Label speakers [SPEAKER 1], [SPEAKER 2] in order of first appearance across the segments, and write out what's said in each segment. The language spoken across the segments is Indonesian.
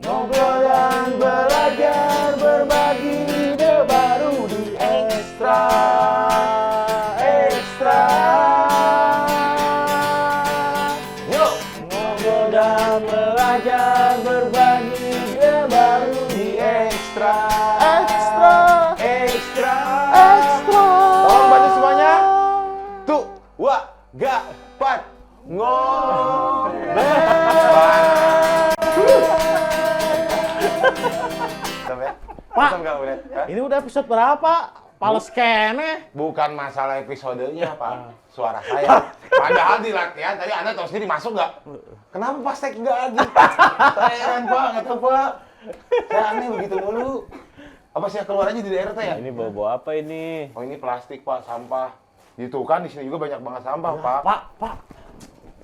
[SPEAKER 1] Ngobrol dan belajar, berbagi ide baru di Ekstra. Yuk! Ngobrol dan belajar, berbagi ide baru di Ekstra. Tolong bantu semuanya. Tuh, wah, gak, pat,
[SPEAKER 2] Pak, ini udah episode berapa? Pales kene.
[SPEAKER 1] Bukan masalah episodenya, Pak. Suara saya. Padahal di latihan tadi Anda tahu sendiri masuk nggak? Kenapa pas take nggak lagi? Saya heran, Pak. Nggak tahu, Pak. Saya aneh begitu mulu. Apa sih keluar aja di daerah teh ya?
[SPEAKER 3] Ini bawa apa ini?
[SPEAKER 1] Oh, ini plastik, Pak. Sampah. Itu kan di sini juga banyak banget sampah,
[SPEAKER 2] Ya,
[SPEAKER 1] Pak.
[SPEAKER 2] Pak.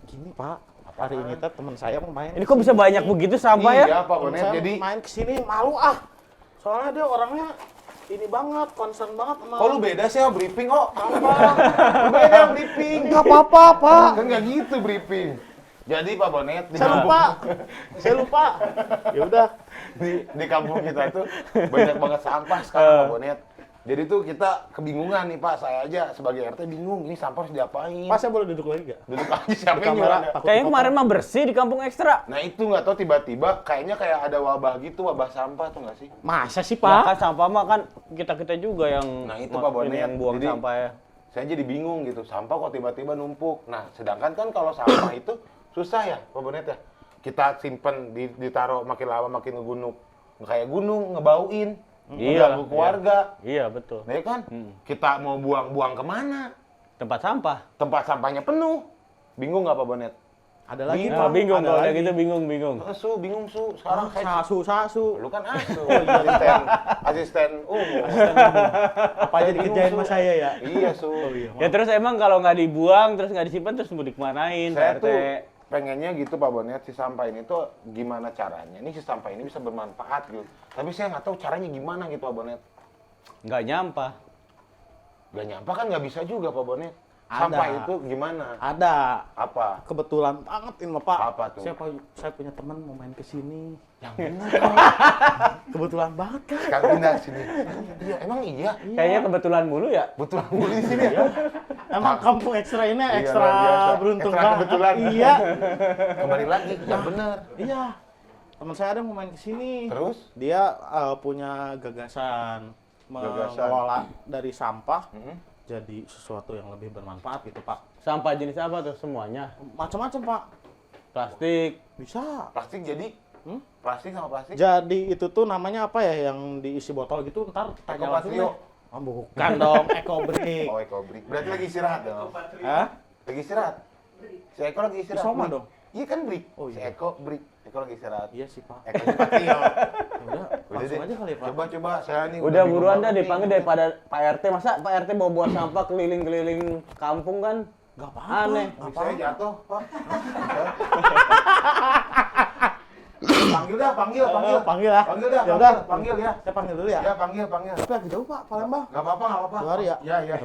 [SPEAKER 2] Gini, Pak. Hari ini teh teman saya mau main.
[SPEAKER 3] Ini kok bisa banyak begitu sampah ya?
[SPEAKER 1] Iya, Pak
[SPEAKER 2] Temen
[SPEAKER 1] Bonet.
[SPEAKER 2] saya
[SPEAKER 1] Jadi,
[SPEAKER 2] main kesini malu ah. Soalnya dia orangnya ini banget, concern banget sama.
[SPEAKER 1] kok lu beda sih sama briefing, oh? Lu beda briefing.
[SPEAKER 2] Enggak apa-apa, Pak.
[SPEAKER 1] Kan nggak gitu briefing. Jadi Pak Bonet
[SPEAKER 2] Saya lupa. Ya udah.
[SPEAKER 1] di kampung kita itu banyak banget sampah sekarang Pak Bonet. Jadi tuh kita kebingungan nih Pak, saya aja sebagai RT bingung, ini sampah harus diapain?
[SPEAKER 2] Pak, saya boleh duduk lagi nggak?
[SPEAKER 1] Duduk aja siapa
[SPEAKER 2] Di
[SPEAKER 1] yang
[SPEAKER 2] kamera.
[SPEAKER 1] nyuruh?
[SPEAKER 3] Kayaknya kemarin mah bersih di kampung Ekstra.
[SPEAKER 1] Nah itu nggak tahu tiba-tiba kayaknya kayak ada wabah gitu, wabah sampah tuh nggak sih?
[SPEAKER 2] Masa sih,
[SPEAKER 3] Nah,
[SPEAKER 2] Pak?
[SPEAKER 3] kan sampah mah kan kita juga yang
[SPEAKER 1] Nah, itu, Pak Bonet.
[SPEAKER 3] yang buang
[SPEAKER 1] Jadi-
[SPEAKER 3] sampah ya.
[SPEAKER 1] Saya jadi bingung gitu, sampah kok tiba-tiba numpuk. Nah sedangkan kan kalau sampah itu susah ya Pak Bonet ya. Kita simpen, ditaruh makin lama makin ngegunung. Kayak gunung, ngebauin.
[SPEAKER 3] Iya,
[SPEAKER 1] Mengganggu keluarga.
[SPEAKER 3] Iya, betul.
[SPEAKER 1] Nah ya kan, kita mau buang kemana?
[SPEAKER 3] Tempat sampah.
[SPEAKER 1] Tempat sampahnya penuh. Bingung nggak Pak Bonet?
[SPEAKER 2] Ada lagi,
[SPEAKER 1] Bingung.
[SPEAKER 2] Pak.
[SPEAKER 3] Bingung
[SPEAKER 2] Ada
[SPEAKER 3] kalau kayak
[SPEAKER 2] lagi.
[SPEAKER 3] gitu bingung.
[SPEAKER 1] Bingung su. Sekarang saya
[SPEAKER 2] Sasu.
[SPEAKER 1] lu kan asu.
[SPEAKER 2] Oh, iya.
[SPEAKER 1] asisten umum.
[SPEAKER 2] Apa aja dikerjain
[SPEAKER 1] Bingung,
[SPEAKER 2] sama
[SPEAKER 1] Su.
[SPEAKER 2] saya ya?
[SPEAKER 1] Iya su.
[SPEAKER 3] Ya terus emang kalau nggak dibuang terus nggak disimpan terus mau dikemanain
[SPEAKER 1] Saya
[SPEAKER 3] Pak RT?
[SPEAKER 1] tuh pengennya gitu Pak Bonet, si sampah ini tuh gimana caranya? Ini si sampah ini bisa bermanfaat gitu. Tapi saya nggak tahu caranya gimana gitu Pak Bonet.
[SPEAKER 3] Nggak nyampah.
[SPEAKER 1] Gak nyampa kan nggak bisa juga Pak Bonet.
[SPEAKER 2] Ada.
[SPEAKER 1] Sampah itu gimana?
[SPEAKER 2] Ada.
[SPEAKER 1] Apa?
[SPEAKER 2] Kebetulan banget ini, Pak.
[SPEAKER 1] Apa tuh?
[SPEAKER 2] Saya punya teman mau main ke sini.
[SPEAKER 1] Yang benar.
[SPEAKER 2] Kebetulan banget kan?
[SPEAKER 1] Sekarang pindah sini. Iya, emang iya.
[SPEAKER 3] Kayaknya kebetulan mulu ya.
[SPEAKER 1] Betul mulu di sini ya.
[SPEAKER 2] Emang kampung Ekstra ini
[SPEAKER 1] Iya,
[SPEAKER 2] ekstra
[SPEAKER 1] luar biasa.
[SPEAKER 2] beruntung
[SPEAKER 1] Ekstra
[SPEAKER 2] banget.
[SPEAKER 1] kebetulan.
[SPEAKER 2] Iya.
[SPEAKER 1] Kembali lagi, yang benar.
[SPEAKER 2] Iya. Teman saya ada mau main ke sini.
[SPEAKER 1] Terus?
[SPEAKER 2] Dia punya gagasan mengelola dari sampah jadi sesuatu yang lebih bermanfaat gitu, Pak.
[SPEAKER 3] Sampah jenis apa tuh semuanya?
[SPEAKER 2] Macam-macam, Pak.
[SPEAKER 3] Plastik.
[SPEAKER 2] Bisa.
[SPEAKER 1] Plastik jadi? Plastik sama plastik?
[SPEAKER 2] Jadi itu tuh namanya apa ya yang diisi botol gitu ntar tanya langsung
[SPEAKER 1] Ekopatrio.
[SPEAKER 2] deh. Oh, bukan dong, Ekobrik.
[SPEAKER 1] Oh, ekobrik. Berarti lagi istirahat dong.
[SPEAKER 2] Hah?
[SPEAKER 1] Lagi istirahat. Si Eko lagi istirahat.
[SPEAKER 2] Soma
[SPEAKER 1] Brik.
[SPEAKER 2] dong.
[SPEAKER 1] Iya kan Brik.
[SPEAKER 2] Oh,
[SPEAKER 1] Si
[SPEAKER 2] iya.
[SPEAKER 1] Eko Brik. Eko lagi istirahat.
[SPEAKER 2] Iya sih, Pak.
[SPEAKER 1] Eko Patrio.
[SPEAKER 2] Udah, langsung aja kali ya, Pak.
[SPEAKER 1] Coba saya nih.
[SPEAKER 3] Udah
[SPEAKER 1] bingung
[SPEAKER 3] buruan dah
[SPEAKER 1] banget nih.
[SPEAKER 3] dipanggil daripada Pak RT. Masa Pak RT bawa sampah keliling-keliling kampung kan?
[SPEAKER 2] Gak apa-apa.
[SPEAKER 3] Aneh.
[SPEAKER 2] Gak
[SPEAKER 1] Saya
[SPEAKER 2] apa-apa.
[SPEAKER 1] jatuh, Pak. Panggil dah, panggil.
[SPEAKER 2] Panggil ya.
[SPEAKER 1] Panggil dah,
[SPEAKER 2] Ya udah.
[SPEAKER 1] panggil ya.
[SPEAKER 2] Saya panggil dulu ya.
[SPEAKER 1] Ya, panggil.
[SPEAKER 2] Tapi agak jauh, Pak, Palembang.
[SPEAKER 1] Gak apa-apa.
[SPEAKER 2] Dua hari ya?
[SPEAKER 1] Iya.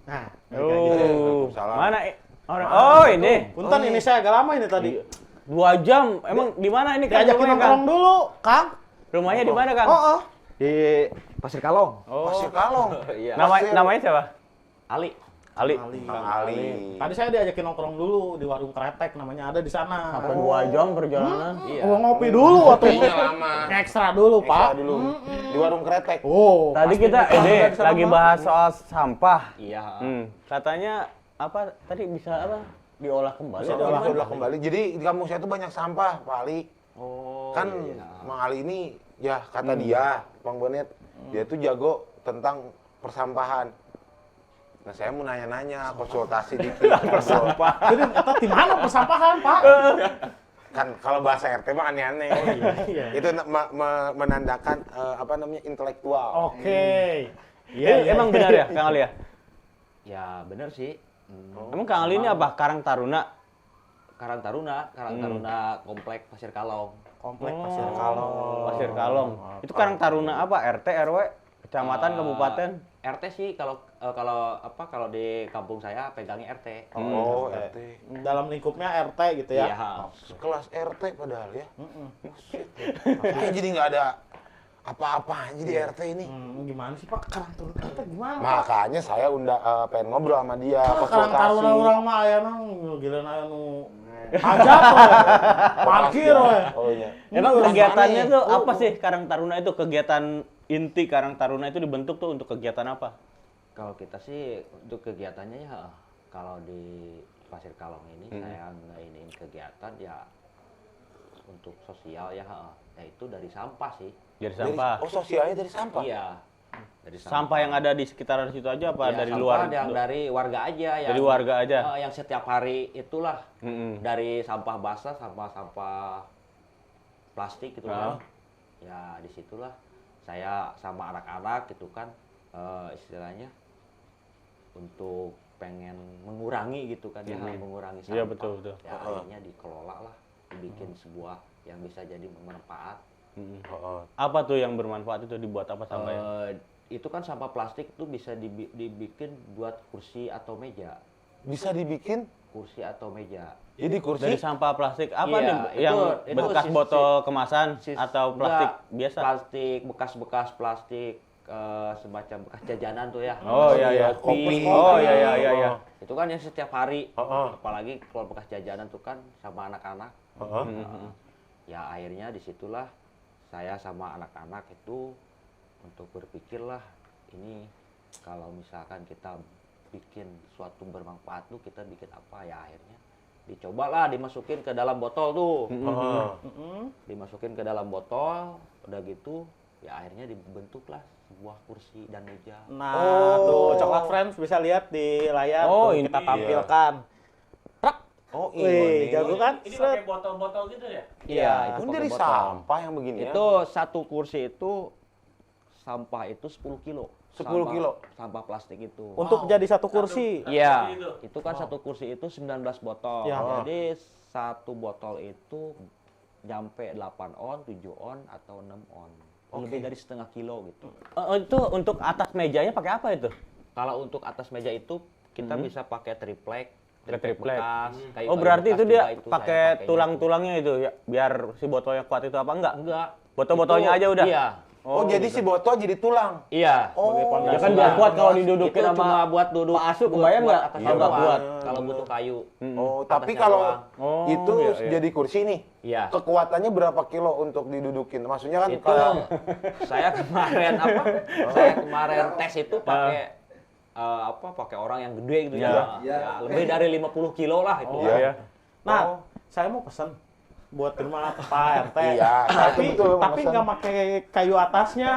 [SPEAKER 2] Nah,
[SPEAKER 3] Oh,
[SPEAKER 1] Salam.
[SPEAKER 3] mana? Oh, ini.
[SPEAKER 2] punten ini saya agak lama ini tadi.
[SPEAKER 3] 2 jam. Emang di mana ini? Kang?
[SPEAKER 2] Diajakin
[SPEAKER 3] Rumahnya,
[SPEAKER 2] nongkrong
[SPEAKER 3] Kang?
[SPEAKER 2] dulu, Kang.
[SPEAKER 3] Rumahnya di mana, Kang?
[SPEAKER 2] Oh.
[SPEAKER 4] Di Pasir Kalong.
[SPEAKER 3] Oh.
[SPEAKER 1] Pasir Kalong.
[SPEAKER 3] Iya.
[SPEAKER 1] Pasir.
[SPEAKER 3] Namanya siapa?
[SPEAKER 4] Ali.
[SPEAKER 3] Ali.
[SPEAKER 1] Kang Ali.
[SPEAKER 2] Tadi saya diajakin nongkrong dulu di warung kretek namanya ada di sana.
[SPEAKER 3] Sampai 2 jam perjalanan.
[SPEAKER 4] Iya.
[SPEAKER 2] Oh, ngopi dulu waktu itu.
[SPEAKER 1] Ngopinya lama.
[SPEAKER 2] Ekstra dulu, Pak.
[SPEAKER 1] Ekstra dulu. Di warung kretek.
[SPEAKER 2] Oh.
[SPEAKER 3] Tadi
[SPEAKER 2] pasti
[SPEAKER 3] kita
[SPEAKER 2] di sana,
[SPEAKER 3] lagi
[SPEAKER 2] Pak.
[SPEAKER 3] bahas soal sampah.
[SPEAKER 4] Iya.
[SPEAKER 3] Katanya apa tadi bisa apa? Diolah kembali.
[SPEAKER 2] Bisa
[SPEAKER 3] atau
[SPEAKER 2] diolah
[SPEAKER 3] gimana?
[SPEAKER 1] Udah kembali. Jadi di kampung saya tuh banyak sampah, Pak Ali.
[SPEAKER 4] Oh.
[SPEAKER 1] Kan
[SPEAKER 4] iya.
[SPEAKER 1] Mang Ali ini ya kata dia, Bang Bonet, dia tuh jago tentang persampahan. Nah, saya mau nanya-nanya, konsultasi dikit. Persampahan.
[SPEAKER 2] Jadi eta di mana persampahan, Pak?
[SPEAKER 1] Kan kalau bahasa RT mah aneh-aneh.
[SPEAKER 2] iya.
[SPEAKER 1] Itu menandakan apa namanya intelektual.
[SPEAKER 2] Oke.
[SPEAKER 3] Emang benar ya, Kang Ali ya?
[SPEAKER 4] Ya bener sih.
[SPEAKER 3] Emang Kang Ali ini apa? Karang Taruna?
[SPEAKER 4] Karang Taruna Komplek Pasir Kalong.
[SPEAKER 2] Komplek Pasir Kalong.
[SPEAKER 3] Pasir Kalong. Itu Karang Taruna apa? RT, RW, Kecamatan, kabupaten.
[SPEAKER 4] RT sih kalau di kampung saya pegangnya RT.
[SPEAKER 1] Oh, RT.
[SPEAKER 2] Dalam lingkupnya RT gitu ya.
[SPEAKER 4] Iya.
[SPEAKER 1] Sekelas RT padahal ya. Buset. Makanya jadi nggak ada apa-apa aja di RT ini.
[SPEAKER 2] Gimana sih Pak? Karang Taruna RT gimana?
[SPEAKER 1] Makanya saya pengen ngobrol sama dia,
[SPEAKER 2] Karang Taruna
[SPEAKER 1] konsultasi.
[SPEAKER 2] orang mah aya nang giliran aya nu ajak we. Parkir we.
[SPEAKER 1] Oh iya.
[SPEAKER 3] Emang
[SPEAKER 1] Ini
[SPEAKER 3] kegiatannya
[SPEAKER 1] mana
[SPEAKER 3] tuh
[SPEAKER 1] ya?
[SPEAKER 3] apa sih Karang Taruna itu? Kegiatan inti Karang Taruna itu dibentuk tuh untuk kegiatan apa?
[SPEAKER 4] Kalau kita sih untuk kegiatannya ya kalau di Pasir Kalong ini saya nginin kegiatan ya untuk sosial ya yaitu dari sampah sih.
[SPEAKER 3] Dari sampah.
[SPEAKER 1] Oh, sosialnya dari sampah?
[SPEAKER 4] Iya. Dari
[SPEAKER 3] Sampah yang ada di sekitaran situ aja apa
[SPEAKER 4] Ya,
[SPEAKER 3] dari
[SPEAKER 4] sampah
[SPEAKER 3] luar?
[SPEAKER 4] yang dari warga aja ya.
[SPEAKER 3] Dari warga aja?
[SPEAKER 4] Yang setiap hari itulah
[SPEAKER 3] Mm-mm.
[SPEAKER 4] dari sampah basah, sampah plastik gitu kan.
[SPEAKER 3] Ah.
[SPEAKER 4] Ya disitulah saya sama anak-anak gitu kan istilahnya untuk pengen mengurangi gitu kan ya mengurangi sampah.
[SPEAKER 3] Iya, betul.
[SPEAKER 4] Ya akhirnya dikelola lah, dibikin sebuah yang bisa jadi bermanfaat.
[SPEAKER 3] Apa tuh yang bermanfaat itu dibuat apa sampahnya?
[SPEAKER 4] Itu kan sampah plastik itu bisa dibikin buat kursi atau meja.
[SPEAKER 1] Bisa dibikin
[SPEAKER 4] Kursi atau meja.
[SPEAKER 1] jadi kursi.
[SPEAKER 3] Dari sampah plastik apa
[SPEAKER 4] Iya,
[SPEAKER 3] nih? Yang
[SPEAKER 4] itu
[SPEAKER 3] bekas botol kemasan atau plastik biasa?
[SPEAKER 4] Plastik, bekas-bekas plastik semacam bekas jajanan tuh ya.
[SPEAKER 3] Oh iya iya.
[SPEAKER 1] Kopi.
[SPEAKER 3] Oh iya.
[SPEAKER 4] Itu kan yang setiap hari.
[SPEAKER 1] Heeh.
[SPEAKER 4] Apalagi kalau bekas jajanan tuh kan sama anak-anak. Ya akhirnya disitulah saya sama anak-anak itu untuk berpikirlah ini kalau misalkan kita bikin suatu bermanfaat tuh kita bikin apa ya akhirnya dicobalah dimasukin ke dalam botol tuh. Dimasukin ke dalam botol udah gitu ya akhirnya dibentuklah sebuah kursi dan meja.
[SPEAKER 2] Nah, tuh Coklat Friends bisa lihat di layar
[SPEAKER 3] Oh,
[SPEAKER 2] tuh
[SPEAKER 3] ini
[SPEAKER 2] kita
[SPEAKER 3] iya.
[SPEAKER 2] tampilkan. Prak.
[SPEAKER 1] Oh,
[SPEAKER 2] Wih, jago kan?
[SPEAKER 5] Ini
[SPEAKER 2] Sret.
[SPEAKER 5] pakai botol-botol gitu ya?
[SPEAKER 4] Iya,
[SPEAKER 1] Itu
[SPEAKER 4] pakai
[SPEAKER 1] dari
[SPEAKER 4] botol.
[SPEAKER 1] sampah yang begini ya?
[SPEAKER 4] Itu satu kursi itu sampah itu 10 kilo.
[SPEAKER 1] 10
[SPEAKER 4] Sampah-
[SPEAKER 1] kilo?
[SPEAKER 4] Sampah plastik itu.
[SPEAKER 2] Untuk jadi satu kursi.
[SPEAKER 4] Iya,
[SPEAKER 5] kursi itu?
[SPEAKER 4] itu kan satu kursi itu 19 botol.
[SPEAKER 2] Ya.
[SPEAKER 4] Jadi satu botol itu nyampe 8 on, 7 on atau 6 on. Lebih dari setengah kilo gitu.
[SPEAKER 3] Itu untuk atas mejanya pakai apa itu?
[SPEAKER 4] Kalau untuk atas meja itu kita bisa pakai triplek.
[SPEAKER 3] Triplek.
[SPEAKER 4] bekas, kayu-kayu
[SPEAKER 3] Oh berarti
[SPEAKER 4] bekas
[SPEAKER 3] itu dia
[SPEAKER 4] juga itu saya
[SPEAKER 3] pakai
[SPEAKER 4] pakainya
[SPEAKER 3] tulang-tulangnya itu ya biar si botolnya kuat itu apa enggak?
[SPEAKER 4] itu. Enggak.
[SPEAKER 3] Botol-botolnya
[SPEAKER 4] Itu-
[SPEAKER 3] aja udah?
[SPEAKER 4] Iya.
[SPEAKER 1] Oh, jadi si botol jadi tulang.
[SPEAKER 4] Iya.
[SPEAKER 1] Oh,
[SPEAKER 3] Ya kan biar kuat kalau didudukin
[SPEAKER 4] itu
[SPEAKER 3] sama
[SPEAKER 4] cuma buat duduk.
[SPEAKER 3] Pak Asu, kebayang nggak?
[SPEAKER 4] atas
[SPEAKER 3] Iya,
[SPEAKER 4] doang.
[SPEAKER 3] kuat.
[SPEAKER 4] Kalau butuh kayu.
[SPEAKER 1] Oh, tapi
[SPEAKER 4] Atasnya
[SPEAKER 1] kalau
[SPEAKER 4] doang.
[SPEAKER 3] Oh,
[SPEAKER 1] itu
[SPEAKER 3] iya, iya.
[SPEAKER 1] jadi kursi nih,
[SPEAKER 4] Iya.
[SPEAKER 1] kekuatannya berapa kilo untuk didudukin? Maksudnya kan
[SPEAKER 4] Itu saya kemarin Saya kemarin tes itu pakai pakai orang yang gede gitu ya. Ya, lebih dari 50 kilo lah itu.
[SPEAKER 3] Oh, iya.
[SPEAKER 2] Nah, saya mau pesen buat di rumah Pak RT.
[SPEAKER 1] Iya,
[SPEAKER 2] tapi
[SPEAKER 1] itu betul,
[SPEAKER 2] tapi
[SPEAKER 1] pesan.
[SPEAKER 2] nggak pakai kayu atasnya.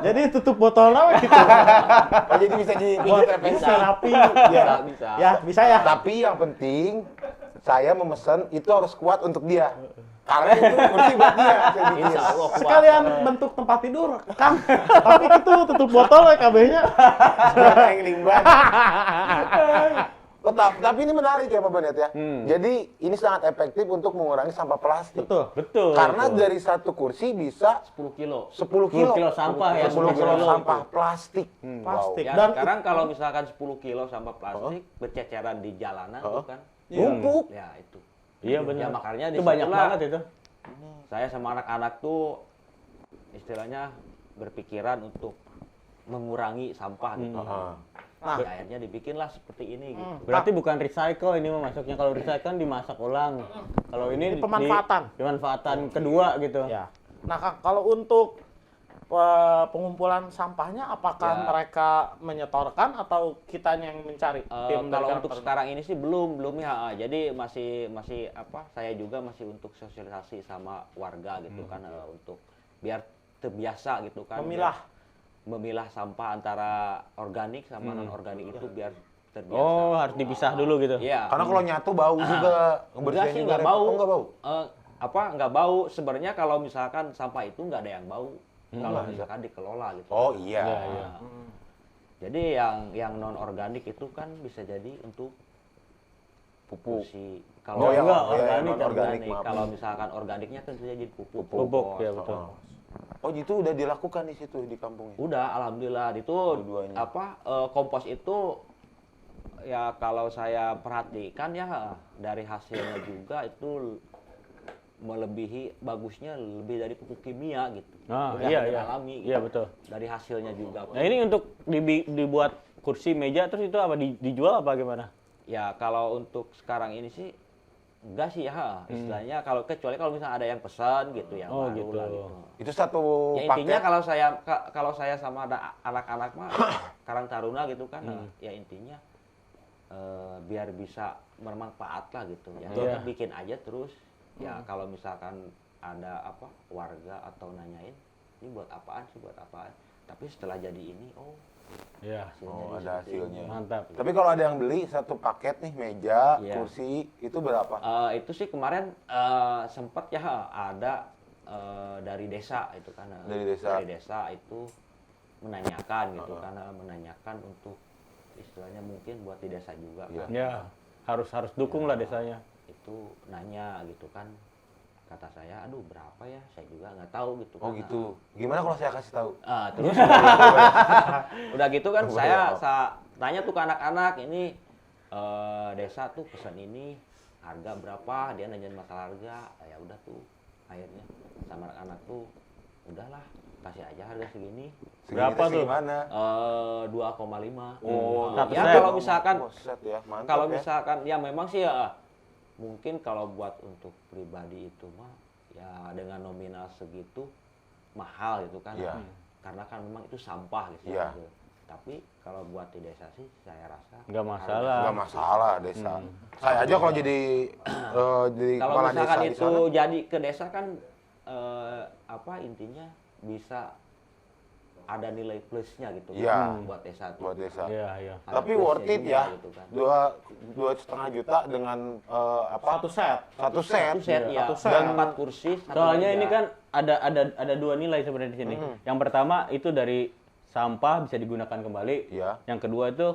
[SPEAKER 2] Jadi tutup botolnya we gitu.
[SPEAKER 1] Oh, jadi bisa
[SPEAKER 2] Buat
[SPEAKER 1] dibikin
[SPEAKER 2] terapi.
[SPEAKER 4] Bisa, bisa.
[SPEAKER 2] Ya, bisa ya.
[SPEAKER 1] Tapi yang penting saya memesan itu harus kuat untuk dia. Karena itu kursi buat dia. Saya bikin.
[SPEAKER 4] Insya Allah kuat.
[SPEAKER 2] Sekalian bentuk tempat tidur, Kang. Tapi itu tutup botol we KB-nya.
[SPEAKER 1] Yang limbah. Oh, tapi ini menarik ya Pak Banet ya. Jadi ini sangat efektif untuk mengurangi sampah plastik.
[SPEAKER 2] Betul.
[SPEAKER 3] Betul.
[SPEAKER 1] Karena dari satu kursi bisa
[SPEAKER 4] 10 kilo.
[SPEAKER 1] 10 kilo.
[SPEAKER 3] 10 kilo sampah ya,
[SPEAKER 1] 10 kilo
[SPEAKER 3] 10
[SPEAKER 1] sampah plastik.
[SPEAKER 2] Plastik.
[SPEAKER 4] Ya,
[SPEAKER 2] Dan
[SPEAKER 4] sekarang kalau misalkan 10 kilo sampah plastik berceceran di jalanan tuh kan.
[SPEAKER 1] Numpuk.
[SPEAKER 4] Ya itu.
[SPEAKER 3] Iya
[SPEAKER 4] Ya
[SPEAKER 3] benar.
[SPEAKER 4] makanya
[SPEAKER 3] Itu banyak
[SPEAKER 4] disitulah
[SPEAKER 3] banget itu.
[SPEAKER 4] saya sama anak-anak tuh istilahnya berpikiran untuk mengurangi sampah gitu.
[SPEAKER 2] Nah.
[SPEAKER 4] Ya, akhirnya dibikinlah seperti ini gitu.
[SPEAKER 3] Berarti bukan recycle ini mah masuknya. Kalau recycle kan dimasak ulang. Kalau ini
[SPEAKER 2] pemanfaatan.
[SPEAKER 3] Pemanfaatan kedua gitu.
[SPEAKER 2] ya. Nah, Kang, kalau untuk pengumpulan sampahnya apakah
[SPEAKER 4] Ya.
[SPEAKER 2] mereka menyetorkan atau kitanya yang mencari? Tim dari
[SPEAKER 4] Kalau
[SPEAKER 2] Karang
[SPEAKER 4] untuk
[SPEAKER 2] Taruna?
[SPEAKER 4] sekarang ini sih belum ya. Jadi masih saya juga masih untuk sosialisasi sama warga gitu kan untuk biar terbiasa gitu kan. Memilah sampah antara organik sama non organik itu biar terbiasa.
[SPEAKER 3] Oh, harus dipisah dulu gitu.
[SPEAKER 4] Iya.
[SPEAKER 1] Karena kalau nyatu bau juga.
[SPEAKER 4] Enggak sih,
[SPEAKER 1] juga
[SPEAKER 4] nggak
[SPEAKER 1] repot.
[SPEAKER 4] bau.
[SPEAKER 1] Oh, nggak bau.
[SPEAKER 4] Nggak bau. Sebenarnya kalau misalkan sampah itu nggak ada yang bau. Kalau misalkan dikelola gitu.
[SPEAKER 1] Oh iya.
[SPEAKER 4] Nah, jadi yang non organik itu kan bisa jadi untuk pupuk sih.
[SPEAKER 1] Oh,
[SPEAKER 4] Kalau
[SPEAKER 1] yang
[SPEAKER 3] enggak,
[SPEAKER 1] organik,
[SPEAKER 3] organik,
[SPEAKER 1] non-organik,
[SPEAKER 4] organik,
[SPEAKER 1] maaf.
[SPEAKER 4] kalau misalkan organiknya kan bisa jadi pupuk.
[SPEAKER 3] Pupuk ya betul.
[SPEAKER 1] Oh itu udah dilakukan di situ di kampungnya?
[SPEAKER 4] Udah, alhamdulillah itu
[SPEAKER 1] Dua-duanya.
[SPEAKER 4] kompos itu ya kalau saya perhatikan ya dari hasilnya juga itu melebihi bagusnya lebih dari pupuk kimia gitu.
[SPEAKER 3] Ah,
[SPEAKER 4] Udah
[SPEAKER 3] iya,
[SPEAKER 4] hasil
[SPEAKER 3] iya.
[SPEAKER 4] alami gitu.
[SPEAKER 3] Iya, betul.
[SPEAKER 4] Dari hasilnya juga.
[SPEAKER 3] Nah, ini untuk dibuat kursi meja terus itu apa dijual apa gimana?
[SPEAKER 4] Ya kalau untuk sekarang ini sih enggak sih ya istilahnya kecuali kalau misalnya ada yang pesan gitu yang
[SPEAKER 3] Oh,
[SPEAKER 4] baru
[SPEAKER 3] gitu.
[SPEAKER 4] lah gitu.
[SPEAKER 1] Itu satu
[SPEAKER 4] Ya intinya
[SPEAKER 1] paket.
[SPEAKER 4] kalau saya sama ada anak-anak mah Karang Taruna gitu kan ya intinya biar bisa bermanfaat lah gitu ya. Kita bikin aja terus ya kalau misalkan ada apa warga atau nanyain ini buat apaan sih buat apaan. Tapi setelah jadi ini
[SPEAKER 3] Iya.
[SPEAKER 1] Oh ada hasilnya.
[SPEAKER 3] Mantap.
[SPEAKER 1] Tapi kalau ada yang beli satu paket nih meja,
[SPEAKER 4] Iya.
[SPEAKER 1] kursi itu berapa?
[SPEAKER 4] Itu sih kemarin sempat ya ada dari desa itu kan
[SPEAKER 1] Dari desa.
[SPEAKER 4] itu menanyakan gitu karena menanyakan untuk istilahnya mungkin buat di desa juga
[SPEAKER 1] Iya.
[SPEAKER 4] kan.
[SPEAKER 3] Ya, harus dukung lah desanya.
[SPEAKER 4] Itu nanya gitu kan kata saya aduh berapa ya saya juga nggak tahu gitu
[SPEAKER 1] Oh
[SPEAKER 4] kan.
[SPEAKER 1] gitu. Gimana kalau saya kasih tahu?
[SPEAKER 4] Terus udah gitu kan saya tanya tuh ke anak-anak ini desa tuh pesan ini harga berapa dia nanyain masalah harga ya udah tuh akhirnya sama anak-anak tuh udahlah kasih aja harga segini.
[SPEAKER 3] Berapa tuh?
[SPEAKER 1] Gimana?
[SPEAKER 4] 2,5.
[SPEAKER 1] Oh,
[SPEAKER 3] Satu
[SPEAKER 4] ya
[SPEAKER 3] set.
[SPEAKER 4] kalau misalkan
[SPEAKER 1] Oh, set ya, mantap
[SPEAKER 4] kalau
[SPEAKER 1] ya.
[SPEAKER 4] misalkan ya memang sih ya mungkin kalau buat untuk pribadi itu mah ya dengan nominal segitu mahal gitu kan.
[SPEAKER 1] Iya.
[SPEAKER 4] Karena kan memang itu sampah gitu.
[SPEAKER 1] Iya.
[SPEAKER 4] Gitu. Tapi kalau buat di desa sih saya rasa
[SPEAKER 3] Nggak masalah.
[SPEAKER 1] Nggak masalah desa. Saya aja kalau jadi
[SPEAKER 4] kalau
[SPEAKER 1] kepala
[SPEAKER 4] misalkan
[SPEAKER 1] desa di
[SPEAKER 4] itu
[SPEAKER 1] sana,
[SPEAKER 4] jadi ke desa kan apa intinya bisa ada nilai plusnya gitu
[SPEAKER 1] Iya.
[SPEAKER 4] buat desa tuh.
[SPEAKER 1] buat desa.
[SPEAKER 3] Iya, iya.
[SPEAKER 4] Ada
[SPEAKER 1] Tapi
[SPEAKER 4] plusnya
[SPEAKER 1] worth it
[SPEAKER 4] juga
[SPEAKER 1] ya.
[SPEAKER 4] gitu kan.
[SPEAKER 1] 2,5 juta dengan apa?
[SPEAKER 2] Satu set.
[SPEAKER 1] Satu set.
[SPEAKER 4] Satu set ya.
[SPEAKER 2] Satu set.
[SPEAKER 4] Dan 4 kursi. satu
[SPEAKER 3] Soalnya
[SPEAKER 4] meja.
[SPEAKER 3] ini kan ada dua nilai sebenarnya di sini. Yang pertama itu dari sampah bisa digunakan kembali.
[SPEAKER 1] Iya.
[SPEAKER 3] Yang kedua itu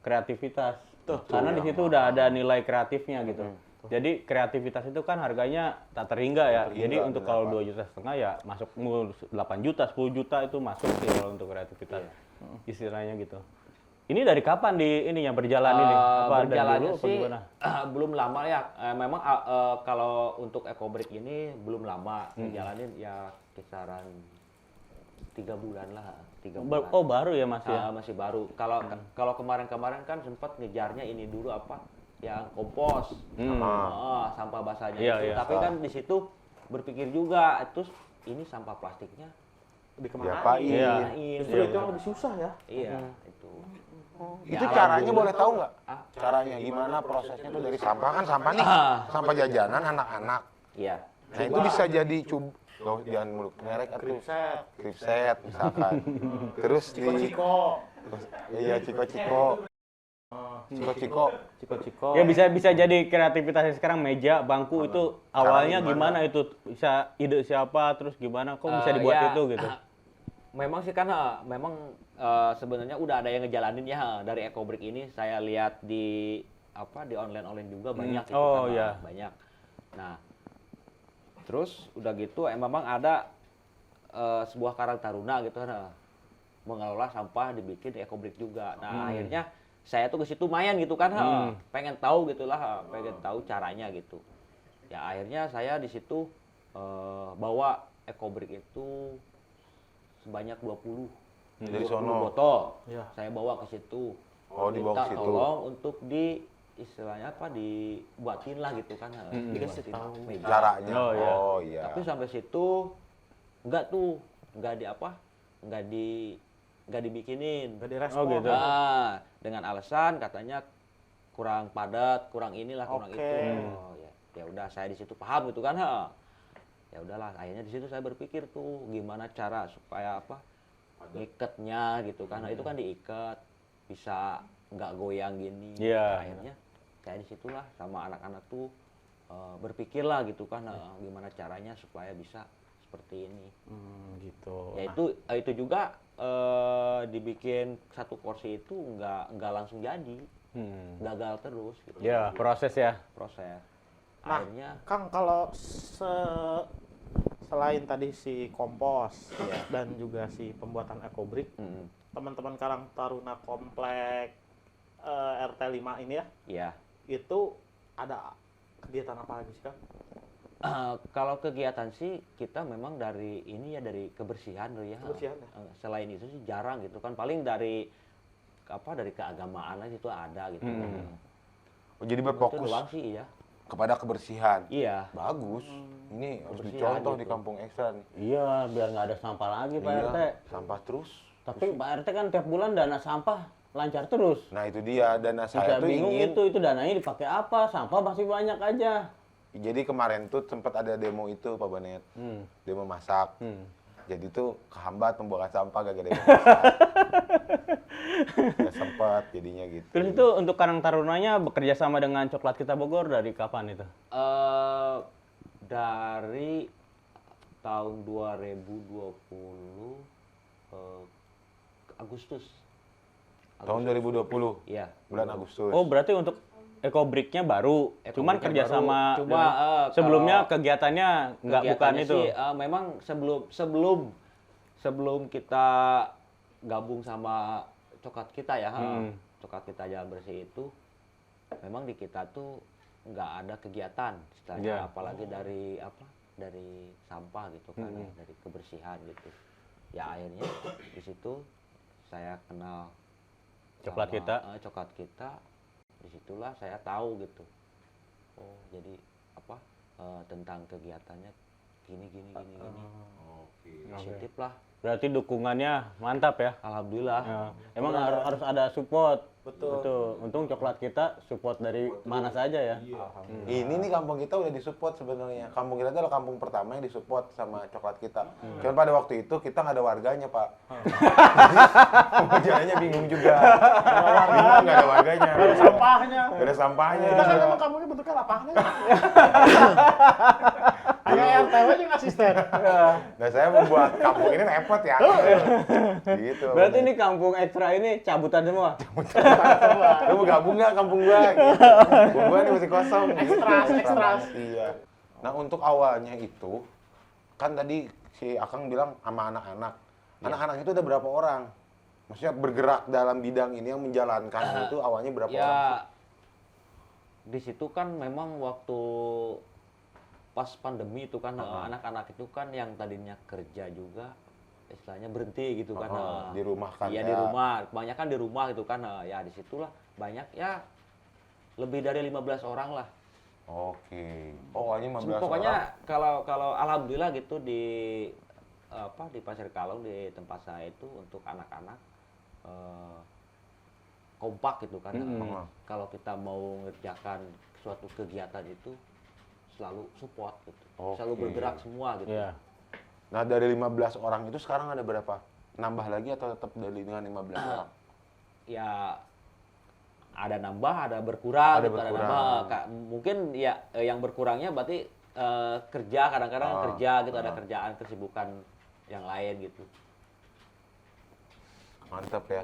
[SPEAKER 3] kreativitas. Karena di situ udah ada nilai kreatifnya gitu. Jadi kreativitas itu kan harganya tak terhingga ya.
[SPEAKER 1] Terhingga,
[SPEAKER 3] Jadi untuk kalau 2,5 juta ya masuk 8 juta, 10 juta itu masuk sih kalau untuk kreativitas. Istilahnya gitu. Ini dari kapan di ini yang berjalan ini? Apa dari
[SPEAKER 4] berjalannya
[SPEAKER 3] dulu apa
[SPEAKER 4] sih
[SPEAKER 3] gimana?
[SPEAKER 4] belum lama ya. Memang kalau untuk EcoBreak ini belum lama ngejalanin ya kisaran 3 bulan lah, 3 bulan.
[SPEAKER 3] Oh, baru ya Mas ya?
[SPEAKER 4] Masih baru. Kalau kemarin-kemarin kan sempat ngejarnya ini dulu apa? Yang kompos, sampah basahnya
[SPEAKER 3] Iya,
[SPEAKER 4] itu.
[SPEAKER 3] iya.
[SPEAKER 4] Tapi kan di situ berpikir juga, terus ini sampah plastiknya
[SPEAKER 1] Diapain?
[SPEAKER 3] Iya.
[SPEAKER 2] Justru itu yang lebih susah ya.
[SPEAKER 4] Iya, itu.
[SPEAKER 1] Itu
[SPEAKER 4] Ya,
[SPEAKER 1] caranya
[SPEAKER 4] alhamdulillah.
[SPEAKER 1] boleh tahu nggak?
[SPEAKER 4] Ah.
[SPEAKER 1] Caranya gimana prosesnya tuh dari sampah kan sampah nih, sampah jajanan anak-anak.
[SPEAKER 4] Iya.
[SPEAKER 1] Nah itu bisa jadi loh, jangan muluk merek atau
[SPEAKER 2] Kripset.
[SPEAKER 1] kripset misalkan. Terus di
[SPEAKER 2] Ciko.
[SPEAKER 1] iya ciko-ciko. Ciko-ciko.
[SPEAKER 2] Ciko-ciko.
[SPEAKER 3] Ya bisa jadi kreativitasnya sekarang meja, bangku itu awalnya
[SPEAKER 1] gimana?
[SPEAKER 3] gimana itu bisa ide siapa terus gimana kok bisa dibuat
[SPEAKER 4] Ya,
[SPEAKER 3] itu gitu.
[SPEAKER 4] Memang sih kan memang sebenarnya udah ada yang ngejalanin ya dari EcoBreak ini saya lihat di di online juga banyak gitu
[SPEAKER 3] Oh,
[SPEAKER 4] kan,
[SPEAKER 3] iya.
[SPEAKER 4] banyak. Nah, terus udah gitu memang ada sebuah Karang Taruna gitu kan mengelola sampah dibikin di EcoBreak juga. Nah, akhirnya saya tuh ke situ main gitu kan pengen tahu gitulah, pengen tahu caranya gitu. Ya akhirnya saya di situ bawa EcoBreak itu sebanyak 20
[SPEAKER 1] Dari
[SPEAKER 4] 20
[SPEAKER 1] sono.
[SPEAKER 4] botol.
[SPEAKER 2] Iya.
[SPEAKER 4] Saya bawa ke situ.
[SPEAKER 1] Oh, dibawa
[SPEAKER 4] Minta
[SPEAKER 1] ke situ.
[SPEAKER 4] tolong untuk istilahnya dibuatin lah gitu kan. Dikasih tahu meja.
[SPEAKER 1] Caranya.
[SPEAKER 3] Oh, iya.
[SPEAKER 1] Oh iya.
[SPEAKER 4] Tapi sampai situ enggak dibikinin.
[SPEAKER 2] Nggak direspon.
[SPEAKER 3] Oh, gitu.
[SPEAKER 4] Nah, dengan alasan katanya kurang padat, kurang inilah, kurang
[SPEAKER 2] Oke.
[SPEAKER 4] itu. Oh, ya udah saya di situ paham gitu kan. Ya udahlah, akhirnya di situ saya berpikir tuh gimana cara supaya ngiketnya gitu kan. Nah, itu kan diikat bisa nggak goyang gini.
[SPEAKER 3] Iya.
[SPEAKER 4] Akhirnya saya di situlah sama anak-anak tuh berpikirlah gitu kan gimana caranya supaya bisa seperti ini.
[SPEAKER 3] Gitu.
[SPEAKER 4] Ya itu juga dibikin satu kursi itu nggak langsung jadi, gagal terus gitu.
[SPEAKER 3] Ya, proses ya.
[SPEAKER 4] Proses.
[SPEAKER 2] Nah,
[SPEAKER 4] Akhirnya
[SPEAKER 2] Kang kalau selain tadi si kompos dan juga si pembuatan ekobrik, teman-teman Karang Taruna Komplek RT 5 ini ya,
[SPEAKER 4] Iya.
[SPEAKER 2] itu ada kegiatan apa lagi sih Kang?
[SPEAKER 4] Kalau kegiatan sih kita memang dari ini ya, dari kebersihan loh ya.
[SPEAKER 2] Kebersihan ya?
[SPEAKER 4] Selain itu sih jarang gitu kan, paling dari dari keagamaan aja itu ada gitu.
[SPEAKER 1] Oh, jadi
[SPEAKER 4] Itu
[SPEAKER 1] berfokus
[SPEAKER 4] doang sih ya.
[SPEAKER 1] kepada kebersihan.
[SPEAKER 4] Iya.
[SPEAKER 1] Bagus. Ini harus
[SPEAKER 4] Kebersihan
[SPEAKER 1] dicontoh
[SPEAKER 4] gitu.
[SPEAKER 1] di kampung ekstra nih.
[SPEAKER 3] Iya, biar nggak ada sampah lagi Pak
[SPEAKER 1] Iya,
[SPEAKER 3] RT.
[SPEAKER 1] sampah terus.
[SPEAKER 3] Tapi Pak RT kan tiap bulan dana sampah lancar terus.
[SPEAKER 1] Nah itu dia, dana saya
[SPEAKER 3] Saya
[SPEAKER 1] tuh
[SPEAKER 3] bingung
[SPEAKER 1] ingin.
[SPEAKER 3] itu dananya dipakai apa? Sampah masih banyak aja.
[SPEAKER 1] Jadi kemarin tuh sempat ada demo itu Pak Banet, demo masak. Jadi tuh kehambat pembuangan sampah gak demo masak. Gak sempat jadinya gitu.
[SPEAKER 3] Terus itu untuk Karang Tarunanya bekerja sama dengan Coklat Kita Bogor dari kapan itu?
[SPEAKER 4] Dari tahun 2020 Agustus.
[SPEAKER 1] Tahun 2020,
[SPEAKER 4] Iya.
[SPEAKER 1] bulan Agustus.
[SPEAKER 3] Oh, berarti untuk Ecobrick-nya baru, cuman
[SPEAKER 4] Ecobrick-nya
[SPEAKER 3] kerja
[SPEAKER 4] baru.
[SPEAKER 3] sama
[SPEAKER 4] Cuma,
[SPEAKER 3] dengan- sebelumnya kegiatannya nggak bukan
[SPEAKER 4] Kegiatannya
[SPEAKER 3] itu.
[SPEAKER 4] sih, memang sebelum kita gabung sama Coklat Kita ya, Coklat Kita Jalan Bersih itu, memang di kita tuh nggak ada kegiatan, istilahnya,
[SPEAKER 3] Iya.
[SPEAKER 4] apalagi dari sampah gitu kan, ya, dari kebersihan gitu. Ya akhirnya di situ saya kenal
[SPEAKER 3] Coklat
[SPEAKER 4] sama,
[SPEAKER 3] Kita.
[SPEAKER 4] Coklat Kita. Disitulah saya tahu gitu. Oh jadi tentang kegiatannya gini. Positif lah.
[SPEAKER 3] Berarti dukungannya mantap ya.
[SPEAKER 4] Alhamdulillah.
[SPEAKER 3] Ya. Emang harus ada support.
[SPEAKER 2] Betul.
[SPEAKER 3] Untung Coklat Kita support dari mana saja ya.
[SPEAKER 1] Ini nih kampung kita udah disupport sebenarnya. Kampung kita adalah kampung pertama yang disupport sama Coklat Kita. Cuman pada waktu itu kita nggak ada warganya Pak. Jadi jalannya bingung juga. Bingung nggak ada warganya.
[SPEAKER 2] Nggak ada sampahnya.
[SPEAKER 1] Nggak ada sampahnya.
[SPEAKER 2] Kita kan emang kampungnya bentuknya lapangan aja. Hanya RTW aja ngasih stand.
[SPEAKER 1] Nah saya membuat kampung ini repot ya. Gitu.
[SPEAKER 3] Berarti ini kampung ekstra ini cabutan semua.
[SPEAKER 1] Lu mau gabung nggak kampung gua? Gitu. Kampung gua nih masih kosong.
[SPEAKER 2] Ekstras.
[SPEAKER 1] Iya. Nah untuk awalnya itu kan tadi si Akang bilang sama anak-anak. Anak-anak itu ada berapa orang? Maksudnya bergerak dalam bidang ini yang menjalankan itu awalnya berapa orang?
[SPEAKER 4] Ya di situ kan memang waktu pas pandemi itu kan anak-anak itu kan yang tadinya kerja juga istilahnya berhenti gitu kan.
[SPEAKER 1] Di rumah kan
[SPEAKER 4] Iya
[SPEAKER 1] ya.
[SPEAKER 4] di rumah, kebanyakan di rumah gitu kan. Ya disitulah banyak ya lebih dari 15 orang lah.
[SPEAKER 1] Oke. Oh, awalnya 15
[SPEAKER 4] Pokoknya
[SPEAKER 1] orang.
[SPEAKER 4] kalau alhamdulillah gitu di Pasir Kalong di tempat saya itu untuk anak-anak kompak gitu kan. Kalau kita mau ngerjakan suatu kegiatan itu selalu support gitu. Selalu bergerak semua gitu.
[SPEAKER 3] Iya.
[SPEAKER 1] Nah, dari 15 orang itu sekarang ada berapa? Nambah lagi atau tetap dengan 15 orang?
[SPEAKER 4] Ya ada nambah, ada berkurang,
[SPEAKER 1] Ada
[SPEAKER 4] gitu,
[SPEAKER 1] berkurang.
[SPEAKER 4] nambah. Mungkin ya yang berkurangnya berarti kerja, kadang-kadang kerja gitu, ada kerjaan, kesibukan yang lain gitu.
[SPEAKER 1] Mantap ya.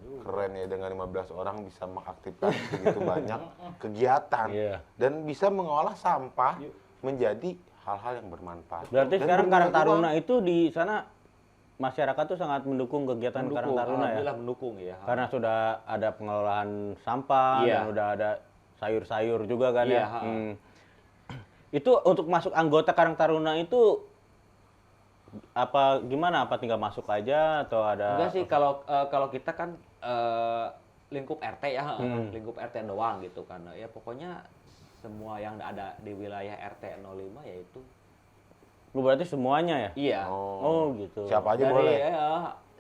[SPEAKER 1] Keren ya, dengan 15 orang bisa mengaktifkan begitu banyak kegiatan.
[SPEAKER 3] Iya.
[SPEAKER 1] Dan bisa mengolah sampah menjadi hal-hal yang bermanfaat.
[SPEAKER 3] Berarti
[SPEAKER 1] Dan
[SPEAKER 3] sekarang
[SPEAKER 1] bernilai
[SPEAKER 3] Karang Taruna
[SPEAKER 1] uang.
[SPEAKER 3] itu di sana masyarakat tuh sangat mendukung kegiatan Karang Taruna ya.
[SPEAKER 4] Alhamdulillah mendukung ya.
[SPEAKER 3] Karena sudah ada pengelolaan sampah
[SPEAKER 4] Iya.
[SPEAKER 3] dan udah ada sayur-sayur juga kan
[SPEAKER 4] Iya,
[SPEAKER 3] ya. Itu untuk masuk anggota Karang Taruna itu apa gimana? Apa tinggal masuk aja atau ada?
[SPEAKER 4] Enggak sih, kalau kita kan lingkup RT ya, lingkup RT doang gitu kan. Ya pokoknya semua yang ada di wilayah RT 05 yaitu.
[SPEAKER 3] Berarti semuanya ya?
[SPEAKER 4] Iya.
[SPEAKER 3] Oh gitu.
[SPEAKER 1] Siapa aja boleh.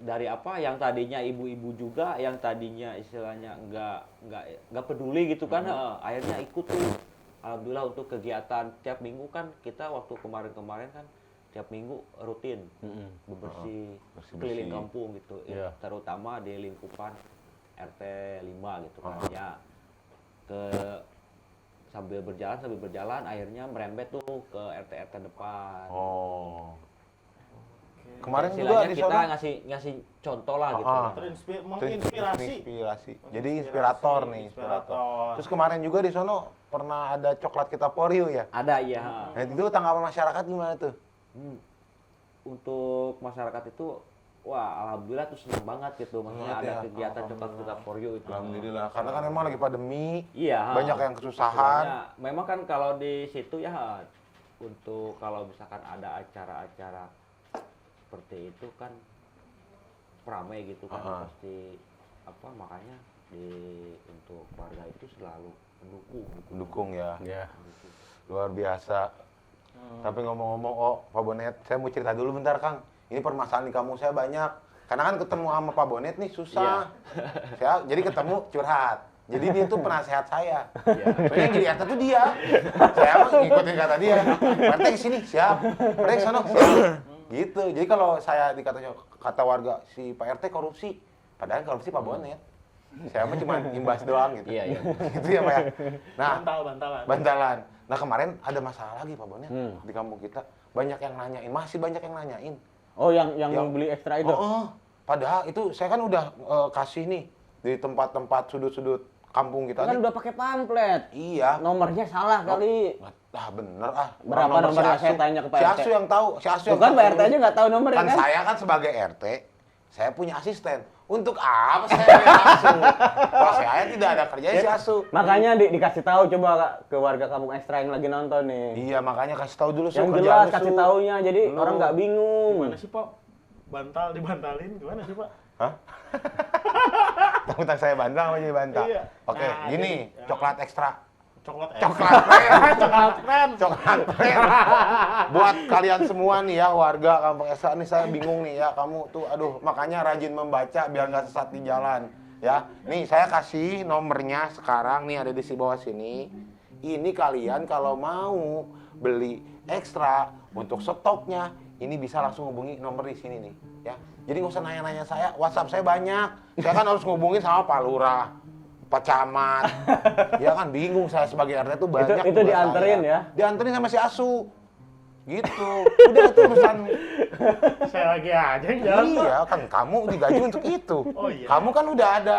[SPEAKER 4] Dari yang tadinya ibu-ibu juga, yang tadinya istilahnya nggak peduli gitu kan, akhirnya ikut tuh. Alhamdulillah untuk kegiatan tiap minggu kan kita waktu kemarin kan tiap minggu rutin bebersih keliling kampung gitu,
[SPEAKER 3] Iya.
[SPEAKER 4] terutama di lingkupan RT 5 gitu kan. Ya sambil berjalan akhirnya merembet tuh ke RT depan.
[SPEAKER 1] Oh. Kemarin juga
[SPEAKER 4] Istilahnya
[SPEAKER 1] di
[SPEAKER 4] kita
[SPEAKER 1] sana
[SPEAKER 4] ngasih contoh lah gitu.
[SPEAKER 2] Menginspirasi.
[SPEAKER 1] Jadi inspirator nih, inspirator. Terus kemarin juga di sono pernah ada Coklat Kita For You ya?
[SPEAKER 4] Ada iya.
[SPEAKER 1] Nah, itu tanggapan masyarakat gimana tuh?
[SPEAKER 4] Untuk masyarakat itu, wah alhamdulillah tuh senang banget gitu. Maksudnya
[SPEAKER 1] Banget
[SPEAKER 4] ada
[SPEAKER 1] ya.
[SPEAKER 4] kegiatan coklat for you itu.
[SPEAKER 1] Alhamdulillah, karena kan emang lagi pandemi,
[SPEAKER 4] Iya.
[SPEAKER 1] banyak yang kesusahan.
[SPEAKER 4] Soalnya memang kan kalau di situ ya, untuk kalau misalkan ada acara-acara seperti itu kan ramai gitu kan, pasti apa makanya untuk warga itu selalu
[SPEAKER 1] Mendukung ya,
[SPEAKER 3] Ya.
[SPEAKER 1] luar biasa. Tapi ngomong-ngomong, oh Pak Bonet, saya mau cerita dulu bentar Kang. Ini permasalahan di kampung saya banyak. Karena kan ketemu sama Pak Bonet nih susah. Jadi ketemu curhat. Jadi dia tuh penasehat saya. Soalnya yang jadi RT tuh dia. Saya mah ngikutin kata dia. RT kesini, siap. RT kesana, siap. Gitu. Jadi kalau saya kata warga, si Pak RT korupsi. Padahal korupsi Pak Bonet. Saya mah cuma imbas doang gitu.
[SPEAKER 4] Iya.
[SPEAKER 1] Gitu ya Pak ya. Nah, bantalan. Nah kemarin ada masalah lagi Pak Bonet di kampung kita. Banyak yang nanyain, masih banyak yang nanyain.
[SPEAKER 3] Oh, yang beli ekstra itu?
[SPEAKER 1] Padahal itu saya kan udah kasih nih di tempat-tempat sudut-sudut kampung kita
[SPEAKER 3] Kan
[SPEAKER 1] nih.
[SPEAKER 3] udah pakai pamflet.
[SPEAKER 1] Iya.
[SPEAKER 3] Nomornya salah kali.
[SPEAKER 1] Bener ah.
[SPEAKER 3] Berapa
[SPEAKER 1] Nomor
[SPEAKER 3] nomornya?
[SPEAKER 1] si Asu.
[SPEAKER 3] Saya tanya ke Pak
[SPEAKER 1] Si
[SPEAKER 3] RT.
[SPEAKER 1] Asu yang tahu. Si Asu yang
[SPEAKER 3] Bukan
[SPEAKER 1] tahu.
[SPEAKER 3] Pak RT aja nggak tahu nomornya
[SPEAKER 1] Kan
[SPEAKER 3] kan?
[SPEAKER 1] saya kan sebagai RT, saya punya asisten. Untuk apa saya punya Asu? Kalau saya tidak ada kerjanya si Asu.
[SPEAKER 3] Makanya dikasih tahu coba ke warga kampung ekstra yang lagi nonton nih.
[SPEAKER 1] Iya, makanya kasih tahu dulu Su,
[SPEAKER 3] Yang
[SPEAKER 1] kerjaan
[SPEAKER 3] jelas
[SPEAKER 1] lu, Su.
[SPEAKER 3] kasih taunya jadi orang nggak bingung.
[SPEAKER 2] Gimana sih Pak? Dibantalin gimana sih Pak?
[SPEAKER 1] Hah? Tentang saya bantal apa jadi bantal?
[SPEAKER 2] Iya.
[SPEAKER 1] Oke,
[SPEAKER 2] Nah,
[SPEAKER 1] gini,
[SPEAKER 2] jadi,
[SPEAKER 1] coklat ekstra.
[SPEAKER 2] Coklat
[SPEAKER 1] Coklat keren.
[SPEAKER 2] Coklat keren.
[SPEAKER 1] Coklat keren. Buat kalian semua nih ya, warga kampung Esa nih, saya bingung nih ya, kamu tuh aduh, makanya rajin membaca biar nggak sesat di jalan ya. Nih saya kasih nomornya sekarang nih, ada di bawah sini. Ini kalian kalau mau beli ekstra untuk stoknya, ini bisa langsung hubungi nomor di sini nih ya. Jadi nggak usah nanya-nanya saya, WhatsApp saya banyak. Saya kan harus ngubungin sama Pak Lurah, Pak Camat. Ya kan bingung saya sebagai RT tuh banyak.
[SPEAKER 3] Itu
[SPEAKER 1] tugas
[SPEAKER 3] dianterin
[SPEAKER 1] saya.
[SPEAKER 3] ya?
[SPEAKER 1] Dianterin sama si Asu. Gitu. Udah itu urusan.
[SPEAKER 2] Saya lagi aja yang jalan Pak.
[SPEAKER 1] Iya, kan kamu digaji untuk itu.
[SPEAKER 2] Oh, iya.
[SPEAKER 1] Kamu kan udah ada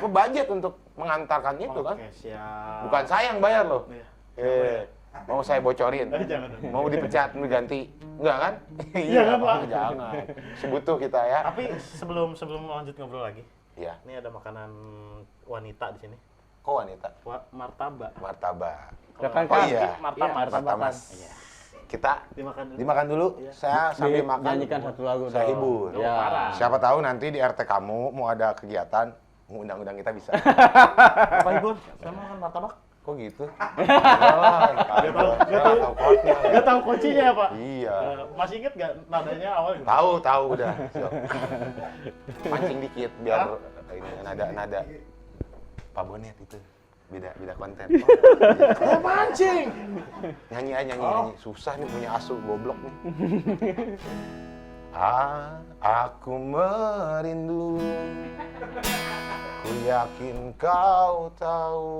[SPEAKER 1] budget untuk mengantarkan itu kan.
[SPEAKER 2] Oke, siap.
[SPEAKER 1] Bukan saya yang bayar loh.
[SPEAKER 2] Iya.
[SPEAKER 1] Mau saya bocorin?
[SPEAKER 2] Jangan.
[SPEAKER 1] Mau dipecat, mau diganti? Enggak kan?
[SPEAKER 2] Jangan, Pak.
[SPEAKER 1] Jangan. Sebutuh kita ya.
[SPEAKER 2] Tapi sebelum lanjut ngobrol lagi,
[SPEAKER 1] Iya.
[SPEAKER 2] ini ada makanan wanita di sini.
[SPEAKER 1] Kok wanita?
[SPEAKER 2] Martabak.
[SPEAKER 1] Martabak.
[SPEAKER 3] Ya kan,
[SPEAKER 1] Oh
[SPEAKER 3] Kak?
[SPEAKER 1] iya.
[SPEAKER 2] Martabak.
[SPEAKER 1] Mas. Kita
[SPEAKER 2] Dimakan dulu.
[SPEAKER 1] dimakan dulu. Saya sambil makan.
[SPEAKER 3] Nyanyikan satu lagu
[SPEAKER 1] Saya
[SPEAKER 3] dong.
[SPEAKER 1] hibur.
[SPEAKER 3] Ya.
[SPEAKER 2] Parah.
[SPEAKER 1] Siapa tahu nanti di RT kamu mau ada kegiatan, undang-undang kita bisa.
[SPEAKER 2] Apa Ibu? Saya makan martabak.
[SPEAKER 1] Kok gitu?
[SPEAKER 2] Gak tahu. Gak tahu kuncinya ya Pak.
[SPEAKER 1] Iya.
[SPEAKER 2] Masih inget gak nadanya awal? Gitu?
[SPEAKER 1] Tahu udah. Siap. Pancing dikit biar ini nada Pak Bonet itu. Beda konten.
[SPEAKER 2] Oh, mancing.
[SPEAKER 1] Nyanyi. Susah nih punya Asu goblok nih. Aku merindu. Ku yakin kau tahu.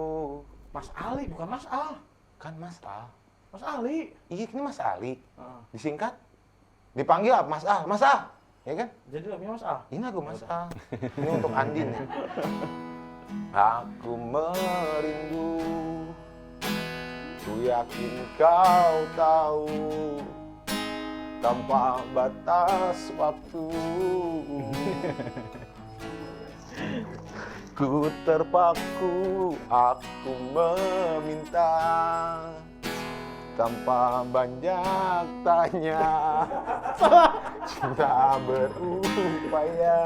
[SPEAKER 2] Mas Ali, bukan Mas Al.
[SPEAKER 1] Kan Mas Al.
[SPEAKER 2] Mas Ali.
[SPEAKER 1] Iya, ini Mas Ali. Disingkat. Dipanggil apa? Mas Al. Mas Al. Ya kan?
[SPEAKER 2] Jadi namanya Mas Al.
[SPEAKER 1] Ini aku Mas Al. Ini untuk Andin ya. Aku merindu. Ku yakin kau tahu. Tanpa batas waktu. Ku terpaku, aku meminta tanpa banyak tanya, cinta berupaya.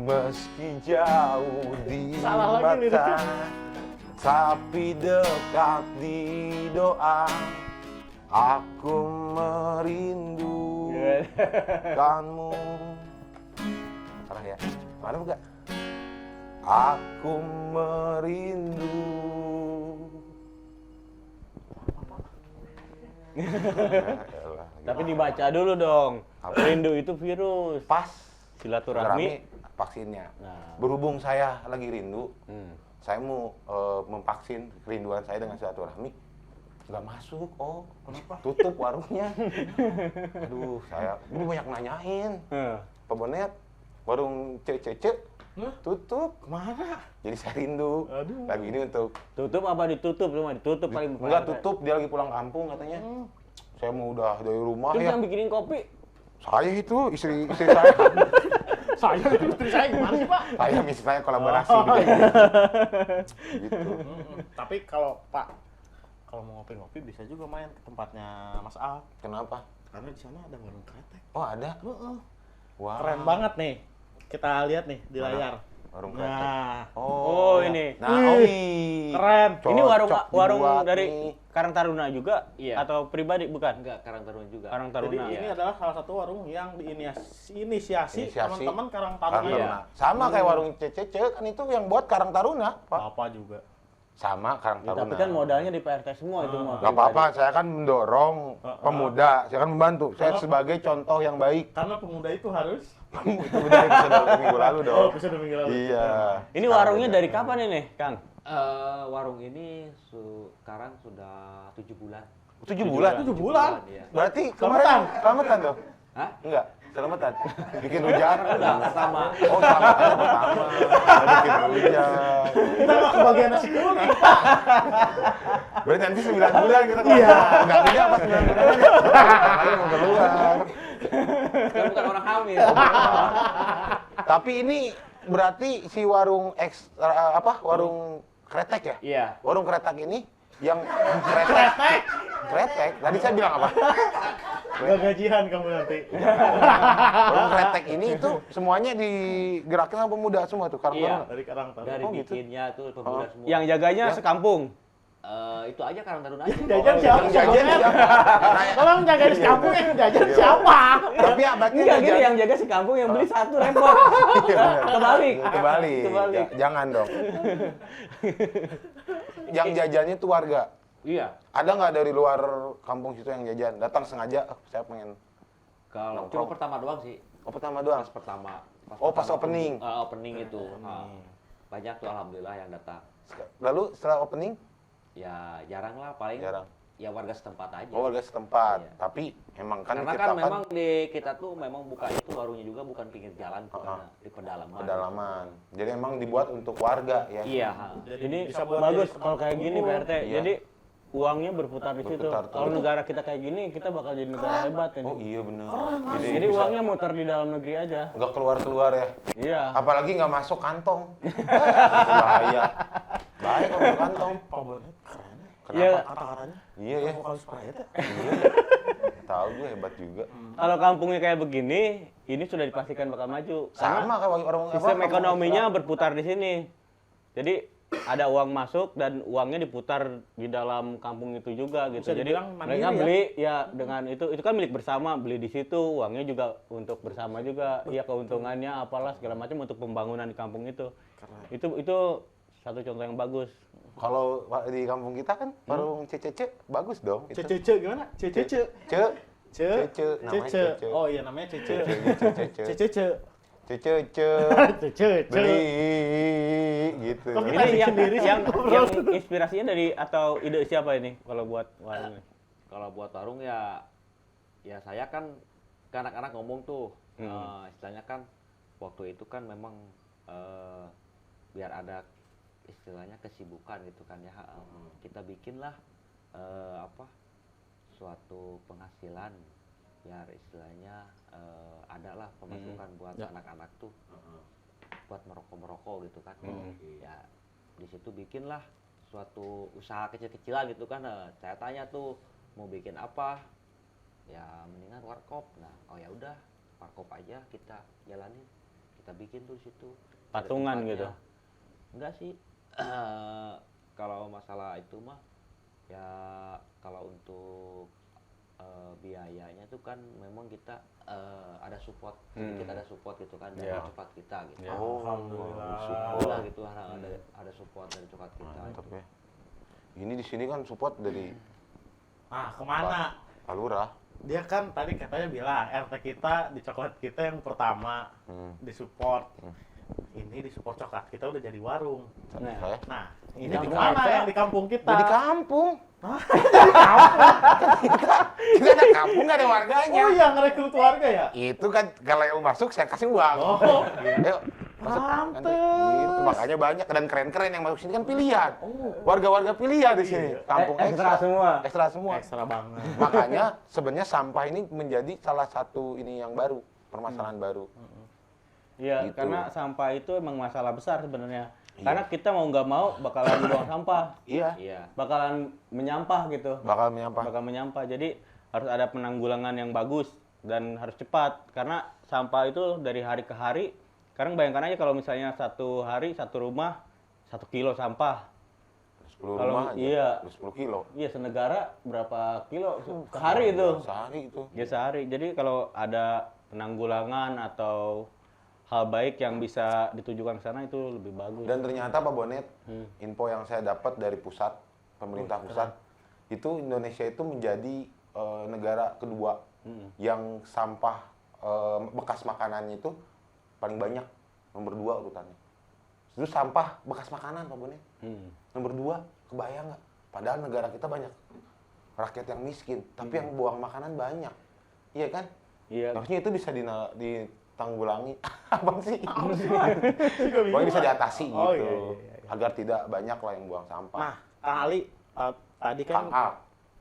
[SPEAKER 1] Meski jauh di
[SPEAKER 2] Salah lagi
[SPEAKER 1] mata,
[SPEAKER 2] liriknya.
[SPEAKER 1] tapi dekat di doa. Aku merindukanmu. Salah ya? Mana buka? Aku merindu.
[SPEAKER 3] Tapi dibaca dulu dong.
[SPEAKER 1] Apa?
[SPEAKER 3] Rindu itu virus.
[SPEAKER 1] Pas
[SPEAKER 3] Silaturahmi.
[SPEAKER 1] vaksinnya.
[SPEAKER 3] Nah.
[SPEAKER 1] Berhubung saya lagi rindu,
[SPEAKER 3] Hmm.
[SPEAKER 1] saya mau memvaksin kerinduan saya dengan silaturahmi. Nggak masuk, oh kenapa? Tutup warungnya. Aduh, ini banyak nanyain. Pak Bonet, warung cece Tutup.
[SPEAKER 2] Kemana?
[SPEAKER 1] Jadi saya rindu.
[SPEAKER 2] Aduh.
[SPEAKER 1] Lagi ini untuk
[SPEAKER 3] Tutup apa ditutup? Cuma ditutup paling
[SPEAKER 1] enggak tutup, dia lagi pulang kampung katanya. Saya mau udah dari rumah
[SPEAKER 3] Terus
[SPEAKER 1] ya.
[SPEAKER 3] yang bikinin kopi?
[SPEAKER 1] Saya itu istri saya.
[SPEAKER 2] Saya itu istri saya gimana sih, Pak?
[SPEAKER 1] Saya misalnya kolaborasi gitu.
[SPEAKER 2] Tapi kalau Pak, kalau mau ngopi-ngopi bisa juga main ke tempatnya Mas Al.
[SPEAKER 1] Kenapa?
[SPEAKER 2] Karena di sana ada warung kretek.
[SPEAKER 1] Oh, ada. Wah.
[SPEAKER 2] Keren banget nih. Kita lihat nih di
[SPEAKER 1] Mana?
[SPEAKER 2] layar.
[SPEAKER 1] Warung kretek.
[SPEAKER 2] Nah,
[SPEAKER 3] Oh,
[SPEAKER 1] ya.
[SPEAKER 3] ini.
[SPEAKER 1] Nah,
[SPEAKER 2] Wih, keren.
[SPEAKER 3] Ini warung
[SPEAKER 1] Cocok
[SPEAKER 3] warung
[SPEAKER 1] dibuat
[SPEAKER 3] dari
[SPEAKER 1] nih.
[SPEAKER 3] Karang Taruna juga
[SPEAKER 4] Iya.
[SPEAKER 3] atau pribadi bukan?
[SPEAKER 4] Enggak, Karang Taruna juga.
[SPEAKER 3] Karang
[SPEAKER 2] Jadi
[SPEAKER 3] Taruna.
[SPEAKER 2] ini adalah salah satu warung yang diinisiasi
[SPEAKER 1] Inisiasi
[SPEAKER 2] teman-teman Karang
[SPEAKER 1] Karang
[SPEAKER 2] Taruna.
[SPEAKER 1] Taruna. Sama kayak warung Cece kan itu yang buat Karang Taruna, Pak.
[SPEAKER 2] Bapak juga.
[SPEAKER 1] Sama Karang
[SPEAKER 3] Ya,
[SPEAKER 1] Taruna.
[SPEAKER 3] tapi kan modalnya di PRT semua itu mah.
[SPEAKER 1] Gak apa-apa, saya kan mendorong pemuda, saya kan membantu. Saya sebagai contoh yang baik.
[SPEAKER 2] Karena pemuda itu harus.
[SPEAKER 1] Itu udah episode minggu lalu dong.
[SPEAKER 2] Oh, episode minggu lalu.
[SPEAKER 1] Iya.
[SPEAKER 3] Ini warungnya dari kapan ini, Kang?
[SPEAKER 4] Warung ini sekarang sudah 7 bulan.
[SPEAKER 1] 7 bulan?
[SPEAKER 2] 7 bulan.
[SPEAKER 4] Iya.
[SPEAKER 1] Berarti
[SPEAKER 2] Selamatan.
[SPEAKER 1] selamatan dong?
[SPEAKER 4] Hah?
[SPEAKER 1] Enggak, selamatan. Bikin hujan.
[SPEAKER 4] Udah pertama.
[SPEAKER 1] Oh, selamatannya pertama. Bikin hujan.
[SPEAKER 2] Kita nggak kebagian nasi kuning.
[SPEAKER 1] Berarti nanti 9 bulan kita keluar. Iya. Enggak beda apa 9 bulan. Makanya mau keluar.
[SPEAKER 4] Kan bukan orang hamil.
[SPEAKER 1] Tapi ini berarti si warung warung kretek ya?
[SPEAKER 4] Iya.
[SPEAKER 1] Warung kretek ini yang kretek. Kretek. Tadi saya bilang apa?
[SPEAKER 2] Gak gajian kamu nanti.
[SPEAKER 1] Warung kretek ini itu semuanya digerakin sama pemuda semua tuh karena
[SPEAKER 4] Iya.
[SPEAKER 2] Dari Karang Taruna.
[SPEAKER 4] Dari
[SPEAKER 1] Oh, gitu.
[SPEAKER 4] bikinnya tuh pemuda semua.
[SPEAKER 3] Yang jaganya
[SPEAKER 1] Ya.
[SPEAKER 3] sekampung.
[SPEAKER 4] Itu aja Karang Taruna aja.
[SPEAKER 2] Jajan siapa?
[SPEAKER 1] yang jajan siapa?
[SPEAKER 2] Kalau yang jaga di kampung yang jajan siapa?
[SPEAKER 1] Tapi abadnya
[SPEAKER 3] Enggak gini,
[SPEAKER 1] jajan.
[SPEAKER 3] yang jaga sekampung yang beli satu repot.
[SPEAKER 1] Iya, benar.
[SPEAKER 3] Kebalik.
[SPEAKER 1] Kebalik.
[SPEAKER 3] Kebalik.
[SPEAKER 1] Jangan dong. Yang jajannya tuh warga.
[SPEAKER 4] Iya.
[SPEAKER 1] Ada nggak dari luar kampung situ yang jajan? Datang sengaja, saya pengen.
[SPEAKER 4] Kalau
[SPEAKER 1] Nongkrong.
[SPEAKER 4] cuma pertama doang sih.
[SPEAKER 1] Oh, pertama doang.
[SPEAKER 4] Pas pertama.
[SPEAKER 1] Oh, pas
[SPEAKER 4] pertama
[SPEAKER 1] opening.
[SPEAKER 4] Opening itu. Banyak tuh alhamdulillah yang datang.
[SPEAKER 1] Lalu setelah opening,
[SPEAKER 4] Ya jarang lah, paling
[SPEAKER 1] jarang.
[SPEAKER 4] ya warga setempat aja.
[SPEAKER 1] Oh, warga setempat.
[SPEAKER 4] Iya.
[SPEAKER 1] Tapi emang kan
[SPEAKER 4] Karena
[SPEAKER 1] kita
[SPEAKER 4] kan memang di kita tuh memang buka itu warungnya juga bukan pinggir jalan, bukan di pedalaman.
[SPEAKER 1] pedalaman. Jadi emang dibuat untuk warga ya.
[SPEAKER 4] Iya.
[SPEAKER 3] Ini
[SPEAKER 2] bisa buat
[SPEAKER 3] bagus
[SPEAKER 2] jadi
[SPEAKER 3] kalau kayak gini PRT.
[SPEAKER 1] Iya.
[SPEAKER 3] Jadi uangnya berputar di situ.
[SPEAKER 1] Berputar tuh.
[SPEAKER 3] Kalau negara kita kayak gini, kita bakal jadi negara hebat ini.
[SPEAKER 1] Oh iya bener.
[SPEAKER 3] Jadi uangnya muter di dalam negeri aja.
[SPEAKER 1] Nggak keluar-keluar ya.
[SPEAKER 3] Iya.
[SPEAKER 1] Apalagi nggak masuk kantong. Bahaya. Bahaya kalau masuk kantong.
[SPEAKER 3] Iya.
[SPEAKER 2] Kata-katanya.
[SPEAKER 1] Iya ya.
[SPEAKER 2] Kalau supaya itu.
[SPEAKER 1] Iya. Tahu gue hebat juga.
[SPEAKER 3] Kalau kampungnya kayak begini, ini sudah dipastikan bakal maju. Karena
[SPEAKER 1] Sama kayak orang
[SPEAKER 3] sistem ekonominya berputar di sini. Jadi ada uang masuk dan uangnya diputar di dalam kampung itu juga gitu.
[SPEAKER 2] Bisa
[SPEAKER 3] Jadi
[SPEAKER 2] dibilang mandiri
[SPEAKER 3] mereka
[SPEAKER 2] ya?
[SPEAKER 3] beli ya dengan itu kan milik bersama, beli di situ, uangnya juga untuk bersama juga. Iya keuntungannya apalah segala macam untuk pembangunan di kampung itu. Itu satu contoh yang bagus.
[SPEAKER 1] Kalau di kampung kita kan warung Cece bagus dong. Itu.
[SPEAKER 2] Cece gimana? Cece.
[SPEAKER 1] Ce.
[SPEAKER 2] Cece.
[SPEAKER 1] Namanya
[SPEAKER 2] Cece.
[SPEAKER 1] Cece.
[SPEAKER 2] Oh iya namanya Cece.
[SPEAKER 1] Cece.
[SPEAKER 2] Cece.
[SPEAKER 1] Cece.
[SPEAKER 2] Cece.
[SPEAKER 1] Beli gitu.
[SPEAKER 2] Kok kita
[SPEAKER 3] Ini
[SPEAKER 2] bikin
[SPEAKER 3] yang
[SPEAKER 2] sendiri sih?
[SPEAKER 3] yang inspirasinya dari atau ide siapa ini kalau buat warung ini?
[SPEAKER 4] Kalau buat warung ya saya kan ke anak-anak ngomong tuh istilahnya kan waktu itu kan memang biar ada istilahnya kesibukan gitu kan ya kita bikinlah suatu penghasilan biar istilahnya adalah pemasukan buat anak-anak tuh buat merokok gitu kan ya di situ bikinlah suatu usaha kecil-kecilan gitu kan saya tanya tuh mau bikin apa ya mendingan warkop nah oh ya udah warkop aja kita jalanin kita bikin tuh di situ ada
[SPEAKER 3] Patungan
[SPEAKER 4] tempatnya.
[SPEAKER 3] gitu?
[SPEAKER 4] Enggak sih kalau masalah itu mah ya kalau untuk biayanya tuh kan memang kita ada support sedikit ada support gitu kan dari coklat kita gitu
[SPEAKER 1] Oh,
[SPEAKER 4] alhamdulillah gitu ada support dari coklat kita
[SPEAKER 1] mantap ya. Ini di sini kan support dari
[SPEAKER 2] Ah, kemana?
[SPEAKER 1] Pak Lurah.
[SPEAKER 2] Dia kan tadi katanya bilang RT kita di coklat kita yang pertama disupport. Ini disupport coklat kita udah jadi warung.
[SPEAKER 1] Saya
[SPEAKER 2] Nah, ini
[SPEAKER 3] Yang
[SPEAKER 2] di mana
[SPEAKER 3] mana?
[SPEAKER 2] yang di kampung kita?
[SPEAKER 1] jadi kampung. Kita ada kampung nggak ada warganya.
[SPEAKER 2] Oh iya, ngerekrut warga ya?
[SPEAKER 1] Itu kan kalau yang masuk saya kasih uang.
[SPEAKER 2] Oh,
[SPEAKER 1] Ayo, Nanti gitu, makanya banyak dan keren-keren yang masuk sini kan pilihan. Warga-warga pilihan di sini. Kampung
[SPEAKER 3] Ekstra semua.
[SPEAKER 1] Ekstra semua.
[SPEAKER 2] Ekstra banget.
[SPEAKER 1] Makanya sebenarnya sampah ini menjadi salah satu ini yang baru, permasalahan baru.
[SPEAKER 3] Iya,
[SPEAKER 1] Gitu.
[SPEAKER 3] karena sampah itu emang masalah besar sebenarnya. Karena kita mau nggak mau bakalan buang sampah,
[SPEAKER 1] Iya,
[SPEAKER 4] Iya.
[SPEAKER 3] bakalan menyampah gitu.
[SPEAKER 1] bakal menyampah.
[SPEAKER 3] Bakal menyampah. Jadi harus ada penanggulangan yang bagus dan harus cepat karena sampah itu dari hari ke hari. Sekarang bayangkan aja kalau misalnya satu hari satu rumah 1 kilo sampah.
[SPEAKER 1] 10
[SPEAKER 3] Kalau-
[SPEAKER 1] rumah aja,
[SPEAKER 3] iya.
[SPEAKER 1] 10 kilo.
[SPEAKER 3] Iya, senegara berapa kilo sehari itu?
[SPEAKER 1] Sehari itu.
[SPEAKER 3] Ya sehari. Jadi kalau ada penanggulangan atau hal baik yang bisa ditujukan ke sana itu lebih bagus.
[SPEAKER 1] Dan ternyata Pak Bonet, info yang saya dapat dari pusat, pemerintah pusat, itu Indonesia itu menjadi negara kedua yang sampah bekas makanannya itu paling banyak, nomor 2 urutannya. Itu sampah bekas makanan Pak Bonet, nomor 2, kebayang nggak? Padahal negara kita banyak rakyat yang miskin, tapi yang buang makanan banyak, iya kan?
[SPEAKER 3] Iya.
[SPEAKER 1] Harusnya itu bisa ditanggulangi. Apa sih? Pokoknya bisa diatasi gitu.
[SPEAKER 2] Oh, iya.
[SPEAKER 1] Agar tidak banyak lah yang buang sampah.
[SPEAKER 2] Nah, Kang Ali, tadi kan
[SPEAKER 1] Kang Al,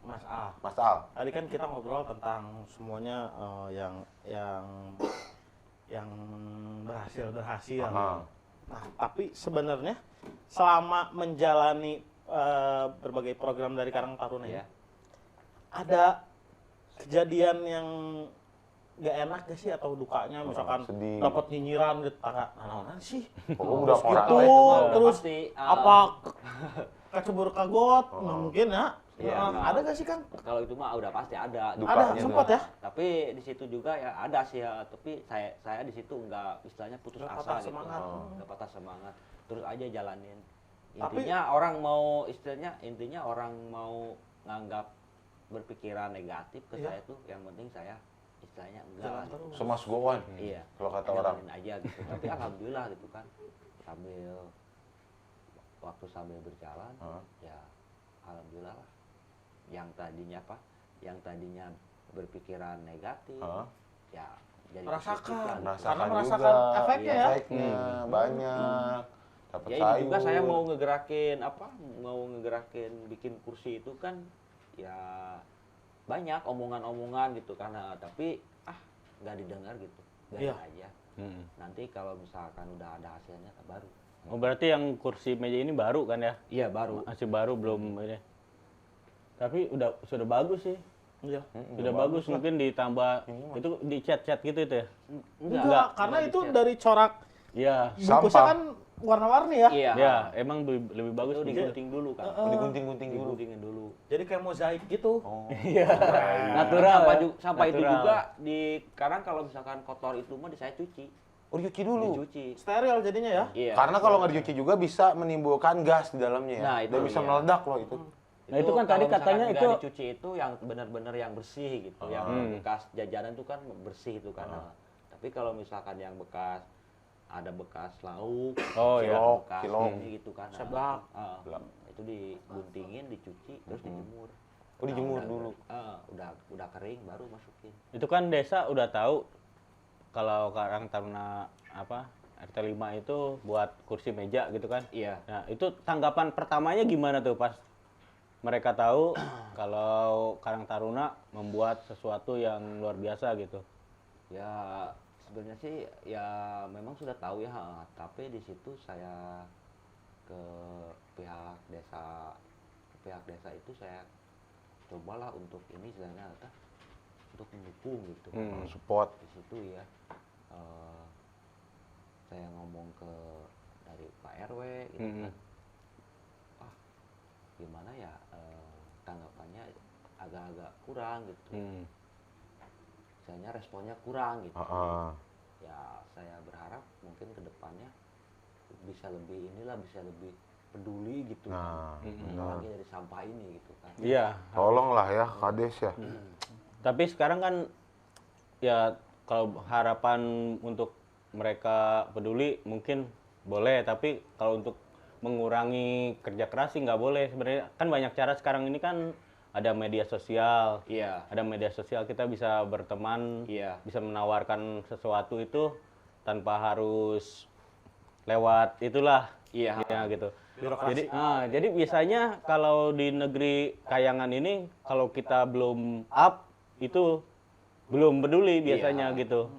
[SPEAKER 2] Mas A.
[SPEAKER 1] Mas Al.
[SPEAKER 2] Tadi kan kita ngobrol tentang semuanya yang berhasil.
[SPEAKER 1] Ah.
[SPEAKER 2] Nah, tapi sebenarnya selama menjalani berbagai program dari Karang Taruna
[SPEAKER 4] Iya.
[SPEAKER 2] ada kejadian yang nggak enak gak sih atau dukanya misalkan
[SPEAKER 1] sedih.
[SPEAKER 2] dapat nyinyiran gitu nah sih
[SPEAKER 1] Oh, udah
[SPEAKER 2] terus
[SPEAKER 1] orang
[SPEAKER 2] gitu
[SPEAKER 1] lah itu.
[SPEAKER 2] terus
[SPEAKER 4] Pasti,
[SPEAKER 2] apa kecebur kagot nggak mungkin ya.
[SPEAKER 4] Iya,
[SPEAKER 2] Ada gak sih Kang?
[SPEAKER 4] Kalau itu mah udah pasti ada.
[SPEAKER 1] Dukanya
[SPEAKER 2] Ada sempat
[SPEAKER 1] tuh.
[SPEAKER 2] ya.
[SPEAKER 4] Tapi di situ juga ya ada sih ya, tapi saya di situ nggak istilahnya putus
[SPEAKER 2] Nggak
[SPEAKER 4] asa
[SPEAKER 2] patah
[SPEAKER 4] gitu.
[SPEAKER 2] semangat.
[SPEAKER 4] Nggak patah semangat. Terus aja jalanin.
[SPEAKER 2] Tapi-
[SPEAKER 4] Intinya orang mau intinya orang mau nganggap berpikiran negatif ke
[SPEAKER 2] Iya.
[SPEAKER 4] saya tuh yang penting saya istilahnya enggak.
[SPEAKER 2] Jalan
[SPEAKER 4] lah gitu.
[SPEAKER 2] terus.
[SPEAKER 1] Semas goan.
[SPEAKER 4] Iya.
[SPEAKER 1] Kalau kata orang.
[SPEAKER 4] Jalanin aja gitu. Tapi alhamdulillah gitu kan. Sambil berjalan ya alhamdulillah lah. Yang tadinya berpikiran negatif ya jadi positif lah gitu.
[SPEAKER 2] Karena
[SPEAKER 1] Merasakan
[SPEAKER 2] merasakan
[SPEAKER 1] juga
[SPEAKER 2] efeknya ya.
[SPEAKER 1] efeknya banyak. Dapat
[SPEAKER 4] Ya ini
[SPEAKER 1] sayur.
[SPEAKER 4] juga saya mau ngegerakin bikin kursi itu kan ya banyak omongan-omongan gitu karena tapi nggak didengar gitu.
[SPEAKER 2] Iya.
[SPEAKER 4] Biarin aja. Nanti kalau misalkan udah ada hasilnya baru.
[SPEAKER 3] Oh, berarti yang kursi meja ini baru kan ya?
[SPEAKER 4] Iya baru.
[SPEAKER 3] Masih baru belum ini. Tapi sudah bagus sih.
[SPEAKER 2] Iya.
[SPEAKER 3] Sudah bagus mungkin ditambah itu di cat-cat gitu itu ya.
[SPEAKER 2] Enggak, karena itu dari corak
[SPEAKER 3] Iya.
[SPEAKER 2] bungkusnya
[SPEAKER 1] Sampah.
[SPEAKER 2] kan warna-warni ya.
[SPEAKER 4] Iya.
[SPEAKER 3] Ya, emang lebih bagus
[SPEAKER 4] Itu digunting dulu kan.
[SPEAKER 1] Digunting-gunting dulu.
[SPEAKER 4] Diguntingin dulu.
[SPEAKER 2] Jadi kayak mozaik gitu.
[SPEAKER 1] Oh.
[SPEAKER 3] Iya. Natural.
[SPEAKER 4] Sampah itu
[SPEAKER 3] Natural.
[SPEAKER 4] juga sekarang kalau misalkan kotor itu mah saya cuci.
[SPEAKER 1] Oh, dicuci dulu.
[SPEAKER 4] Dicuci.
[SPEAKER 2] Steril jadinya ya.
[SPEAKER 4] Iya.
[SPEAKER 1] Karena kalau nggak dicuci juga bisa menimbulkan gas di dalamnya ya.
[SPEAKER 4] Nah, itu
[SPEAKER 1] Dan bisa
[SPEAKER 4] iya.
[SPEAKER 1] meledak loh itu.
[SPEAKER 3] Nah, itu kan tadi
[SPEAKER 4] kalau misalkan
[SPEAKER 3] katanya
[SPEAKER 4] nggak
[SPEAKER 3] itu-
[SPEAKER 4] dicuci itu yang benar-benar yang bersih gitu. Yang bekas jajanan itu kan bersih itu kan. Nah, tapi kalau misalkan yang ada bekas lauk,
[SPEAKER 3] Oh, iya.
[SPEAKER 4] bekas
[SPEAKER 1] Cilok.
[SPEAKER 4] ini gitu kan. Nah,
[SPEAKER 2] Seblak.
[SPEAKER 4] itu diguntingin, dicuci, terus dijemur.
[SPEAKER 1] Oh, dijemur
[SPEAKER 4] udah-
[SPEAKER 1] dulu.
[SPEAKER 4] udah kering baru masukin.
[SPEAKER 3] Itu kan desa udah tahu kalau Karang Taruna RT 5 itu buat kursi meja gitu kan.
[SPEAKER 4] Iya.
[SPEAKER 3] Nah, itu tanggapan pertamanya gimana tuh pas mereka tahu kalau Karang Taruna membuat sesuatu yang luar biasa gitu?
[SPEAKER 4] Ya sebenarnya sih ya memang sudah tahu ya, tapi di situ saya ke pihak desa itu saya cobalah untuk ini istilahnya untuk mendukung gitu.
[SPEAKER 1] Support.
[SPEAKER 4] Di situ ya saya ngomong dari Pak RW gitu kan. Gimana ya tanggapannya agak-agak kurang gitu. Misalnya responnya kurang gitu. Ya saya berharap mungkin ke depannya bisa lebih peduli gitu
[SPEAKER 1] Nah,
[SPEAKER 4] kan. Apalagi dari sampah ini gitu kan.
[SPEAKER 3] Iya.
[SPEAKER 1] Tolonglah ya Kades ya.
[SPEAKER 3] Tapi sekarang kan ya kalau harapan untuk mereka peduli mungkin boleh, tapi kalau untuk mengurangi kerja keras sih nggak boleh sebenarnya. Kan banyak cara sekarang ini kan ada media sosial.
[SPEAKER 4] Iya.
[SPEAKER 3] Ada media sosial kita bisa berteman,
[SPEAKER 4] Iya.
[SPEAKER 3] bisa menawarkan sesuatu itu tanpa harus lewat itulah.
[SPEAKER 4] Iya.
[SPEAKER 3] Ya gitu.
[SPEAKER 2] Birokrasi.
[SPEAKER 3] Jadi biasanya kalau di negeri kayangan ini kalau kita belum up itu belum peduli biasanya gitu.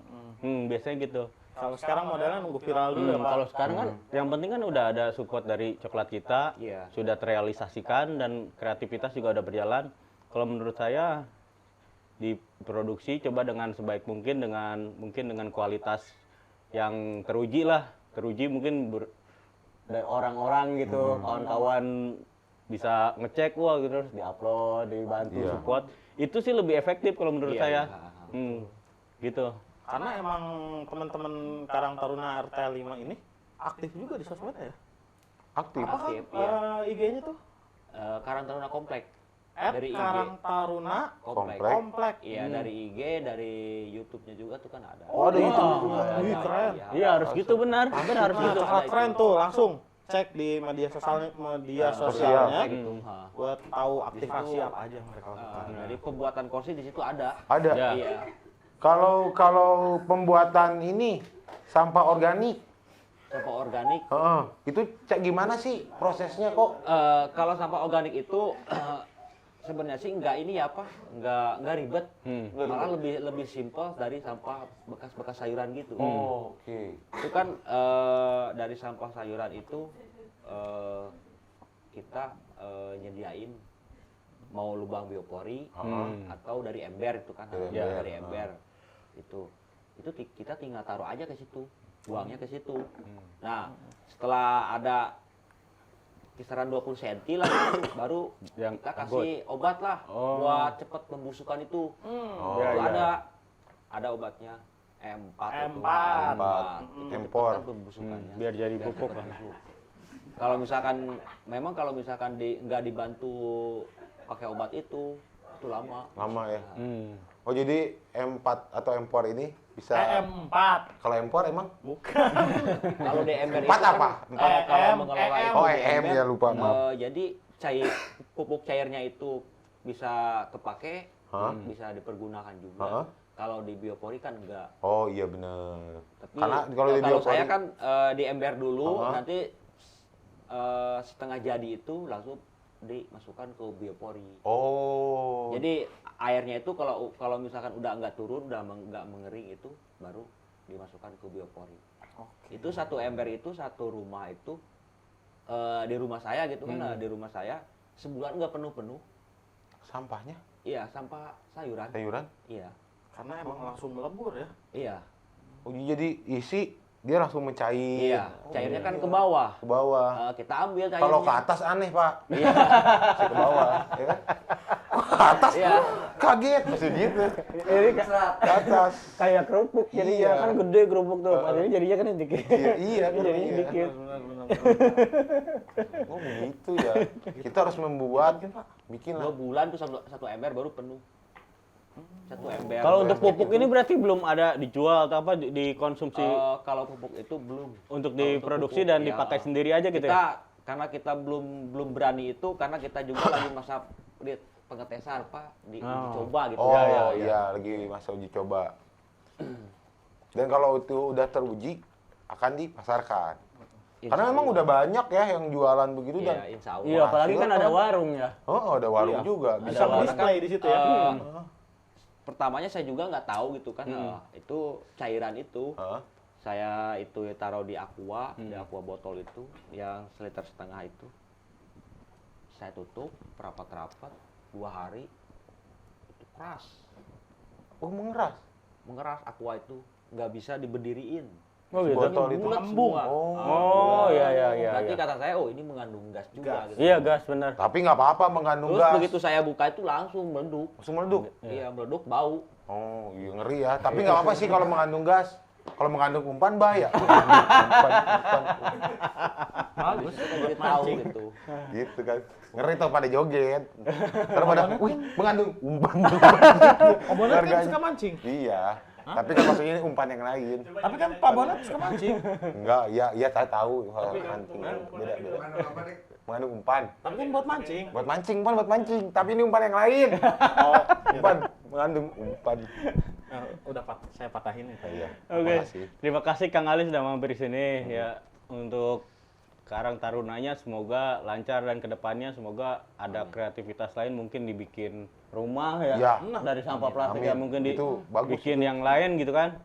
[SPEAKER 3] Biasanya gitu.
[SPEAKER 2] Kalau sekarang modelnya nunggu viral dulu ya, Pak.
[SPEAKER 3] Kalau sekarang kan yang penting kan udah ada support dari coklat kita,
[SPEAKER 4] Iya.
[SPEAKER 3] sudah terrealisasikan dan kreativitas juga udah berjalan. Kalau menurut saya diproduksi coba dengan sebaik mungkin dengan kualitas yang teruji lah, mungkin dari orang-orang gitu, kawan-kawan bisa ngecek wah gitu terus diupload, dibantu
[SPEAKER 1] Iya.
[SPEAKER 3] support. Itu sih lebih efektif kalau menurut
[SPEAKER 4] Iya,
[SPEAKER 3] saya.
[SPEAKER 4] iya.
[SPEAKER 3] Gitu.
[SPEAKER 2] Karena emang teman-teman Karang Taruna RT5 ini aktif juga di sosmed ya.
[SPEAKER 1] Aktif.
[SPEAKER 2] Apa
[SPEAKER 4] Aktif,
[SPEAKER 2] kan
[SPEAKER 4] iya.
[SPEAKER 2] IG-nya tuh?
[SPEAKER 4] Karang Taruna Komplek.
[SPEAKER 2] At
[SPEAKER 4] Dari IG.
[SPEAKER 2] Karang Taruna
[SPEAKER 4] Komplek.
[SPEAKER 2] Komplek.
[SPEAKER 4] Iya, dari IG, dari YouTube-nya juga tuh kan ada.
[SPEAKER 1] Oh, ada YouTube
[SPEAKER 2] juga. Wih, keren.
[SPEAKER 3] Iya harus gitu benar harus
[SPEAKER 2] Nah,
[SPEAKER 3] gitu.
[SPEAKER 2] coklat keren tuh, langsung cek di media sosialnya
[SPEAKER 4] Gitu.
[SPEAKER 2] buat tahu aktivasi apa aja yang mereka lakukan.
[SPEAKER 4] Jadi pembuatan kursi di situ ada.
[SPEAKER 1] Ada.
[SPEAKER 3] Ya.
[SPEAKER 4] Iya.
[SPEAKER 1] Kalau pembuatan ini sampah organik,
[SPEAKER 4] Sampah organik.
[SPEAKER 1] itu gimana sih prosesnya kok?
[SPEAKER 4] Kalau sampah organik itu sebenarnya sih nggak ribet. Malah lebih simpel dari sampah bekas sayuran gitu.
[SPEAKER 1] Oke.
[SPEAKER 4] Itu kan dari sampah sayuran itu kita nyediain mau lubang biopori atau dari ember itu kan dari ember itu kita tinggal taruh aja ke situ, buangnya ke situ. Nah setelah ada kisaran 20 cm lah itu, baru
[SPEAKER 3] Yang
[SPEAKER 4] kita kasih obat lah buat cepat pembusukan itu.
[SPEAKER 3] Ya,
[SPEAKER 4] Itu
[SPEAKER 3] ya.
[SPEAKER 4] ada obatnya M4 itu.
[SPEAKER 2] M4.
[SPEAKER 4] Itu
[SPEAKER 1] Empor.
[SPEAKER 4] cepat pembusukannya.
[SPEAKER 3] Biar jadi pupuk lah.
[SPEAKER 4] Kalau misalkan nggak dibantu pakai obat itu lama.
[SPEAKER 1] Lama ya.
[SPEAKER 3] Hmm.
[SPEAKER 1] Oh jadi M4 atau empor ini bisa
[SPEAKER 2] M4.
[SPEAKER 1] kalau empor emang?
[SPEAKER 2] Bukan.
[SPEAKER 4] Kalau di ember
[SPEAKER 1] Empat
[SPEAKER 4] itu
[SPEAKER 1] apa?
[SPEAKER 4] kan, kalau mengelola itu
[SPEAKER 1] Oh
[SPEAKER 4] di
[SPEAKER 1] EM
[SPEAKER 4] ember,
[SPEAKER 1] ya lupa maaf.
[SPEAKER 4] jadi pupuk cairnya itu bisa kepake, bisa dipergunakan juga. Kalau di biopori kan enggak.
[SPEAKER 1] Oh iya benar.
[SPEAKER 4] Tapi
[SPEAKER 1] Karena kalau di
[SPEAKER 4] kalau
[SPEAKER 1] biopori
[SPEAKER 4] saya kan di ember dulu, nanti setengah jadi itu langsung dimasukkan ke biopori.
[SPEAKER 1] Oh.
[SPEAKER 4] Jadi airnya itu kalau misalkan udah nggak turun, udah nggak mengering itu baru dimasukkan ke biopori. Itu satu ember itu satu rumah itu di rumah saya gitu kan, di rumah saya sebulan nggak penuh-penuh.
[SPEAKER 1] Sampahnya?
[SPEAKER 4] Iya, sampah sayuran.
[SPEAKER 1] Sayuran?
[SPEAKER 4] Iya.
[SPEAKER 2] Karena emang langsung melebur ya.
[SPEAKER 4] Iya.
[SPEAKER 1] Oh jadi isi dia langsung mencair.
[SPEAKER 4] Iya, cairnya kan ke bawah.
[SPEAKER 1] Ke bawah.
[SPEAKER 4] Kita ambil cairnya.
[SPEAKER 1] Kalau ke atas aneh pak.
[SPEAKER 4] Iya.
[SPEAKER 1] Masih ke bawah. Ya kan? Ke atas
[SPEAKER 4] Iya.
[SPEAKER 1] kaget masih gitu.
[SPEAKER 3] Ini
[SPEAKER 1] Ke atas.
[SPEAKER 3] kayak kerupuk jadinya
[SPEAKER 1] Iya.
[SPEAKER 3] kan gede kerupuk tuh. Padahal jadinya kan dikit.
[SPEAKER 1] Iya kan.
[SPEAKER 3] Jadinya
[SPEAKER 1] Iya.
[SPEAKER 3] dikit.
[SPEAKER 1] Oh begitu ya. Kita harus membuat bikin
[SPEAKER 4] 2
[SPEAKER 1] lah.
[SPEAKER 4] bulan tuh satu ember baru penuh. Satu ember.
[SPEAKER 3] Kalau untuk pupuk ini berarti belum ada dijual atau apa dikonsumsi
[SPEAKER 4] kalau pupuk itu belum.
[SPEAKER 3] untuk
[SPEAKER 4] Kalau
[SPEAKER 3] diproduksi
[SPEAKER 4] pupuk,
[SPEAKER 3] dan
[SPEAKER 4] ya.
[SPEAKER 3] dipakai sendiri aja gitu ya?
[SPEAKER 4] Karena kita belum berani itu karena kita juga lagi masa pengetesan Pak, dicoba gitu.
[SPEAKER 1] Oh iya lagi masa uji coba. Dan kalau itu udah teruji akan dipasarkan.
[SPEAKER 4] Insya
[SPEAKER 1] Karena memang
[SPEAKER 4] Allah.
[SPEAKER 1] udah banyak ya yang jualan begitu
[SPEAKER 4] Iya,
[SPEAKER 1] dan
[SPEAKER 4] insya Allah.
[SPEAKER 3] Iya, apalagi kan ada warung ya.
[SPEAKER 1] oh ada warung juga
[SPEAKER 2] Bisa
[SPEAKER 1] bisa
[SPEAKER 3] warung.
[SPEAKER 2] display di situ ya.
[SPEAKER 4] Pertamanya saya juga nggak tahu gitu kan, itu cairan itu.
[SPEAKER 1] Hah?
[SPEAKER 4] Saya itu taruh di aqua, di aqua botol itu yang seliter setengah itu. Saya tutup rapat-rapat 2 hari itu keras.
[SPEAKER 1] Oh mengeras.
[SPEAKER 4] Mengeras aqua itu nggak bisa diberdiriin.
[SPEAKER 3] Oh gitu.
[SPEAKER 1] Botol itu.
[SPEAKER 4] Bulat
[SPEAKER 2] Embung.
[SPEAKER 4] semua.
[SPEAKER 3] Oh iya.
[SPEAKER 4] Berarti kata saya, oh ini mengandung gas juga. Gitu.
[SPEAKER 3] Iya gas benar.
[SPEAKER 1] Tapi nggak apa-apa mengandung
[SPEAKER 4] Terus
[SPEAKER 1] gas.
[SPEAKER 4] begitu saya buka itu langsung meleduk.
[SPEAKER 1] Langsung meleduk.
[SPEAKER 4] Iya meleduk bau.
[SPEAKER 1] Oh iya ngeri ya. Tapi nggak apa-apa sih kalau mengandung gas. Kalau mengandung umpan bahaya. umpan.
[SPEAKER 2] Bagus.
[SPEAKER 4] Kita jadi tahu gitu.
[SPEAKER 1] Gitu kan. Ngeri tuh pada joget. Terus pada, wih mengandung umpan.
[SPEAKER 2] Oh, Bonet kan
[SPEAKER 1] Harganya.
[SPEAKER 2] suka mancing.
[SPEAKER 1] Iya. Tapi kan maksudnya ini umpan yang lain.
[SPEAKER 2] Tapi kan Pak Bonet suka mancing.
[SPEAKER 1] Enggak, ya saya tahu kalau mancing beda. Mengandung umpan.
[SPEAKER 2] Tapi kan buat mancing.
[SPEAKER 1] Buat mancing, umpan buat mancing. Tapi ini umpan yang lain.
[SPEAKER 2] Oh,
[SPEAKER 1] Umpan mengandung umpan.
[SPEAKER 2] udah saya patahin itu.
[SPEAKER 1] Iya.
[SPEAKER 3] Oke.
[SPEAKER 1] Makasih.
[SPEAKER 3] Terima kasih Kang Ali sudah mampir di sini ya. untuk Karang Tarunanya semoga lancar dan kedepannya semoga ada kreativitas lain mungkin dibikin rumah ya,
[SPEAKER 1] Ya.
[SPEAKER 3] dari sampah plastik ya
[SPEAKER 1] Amin.
[SPEAKER 3] mungkin
[SPEAKER 1] Itu bagus
[SPEAKER 3] dibikin
[SPEAKER 1] itu.
[SPEAKER 3] yang lain gitu kan.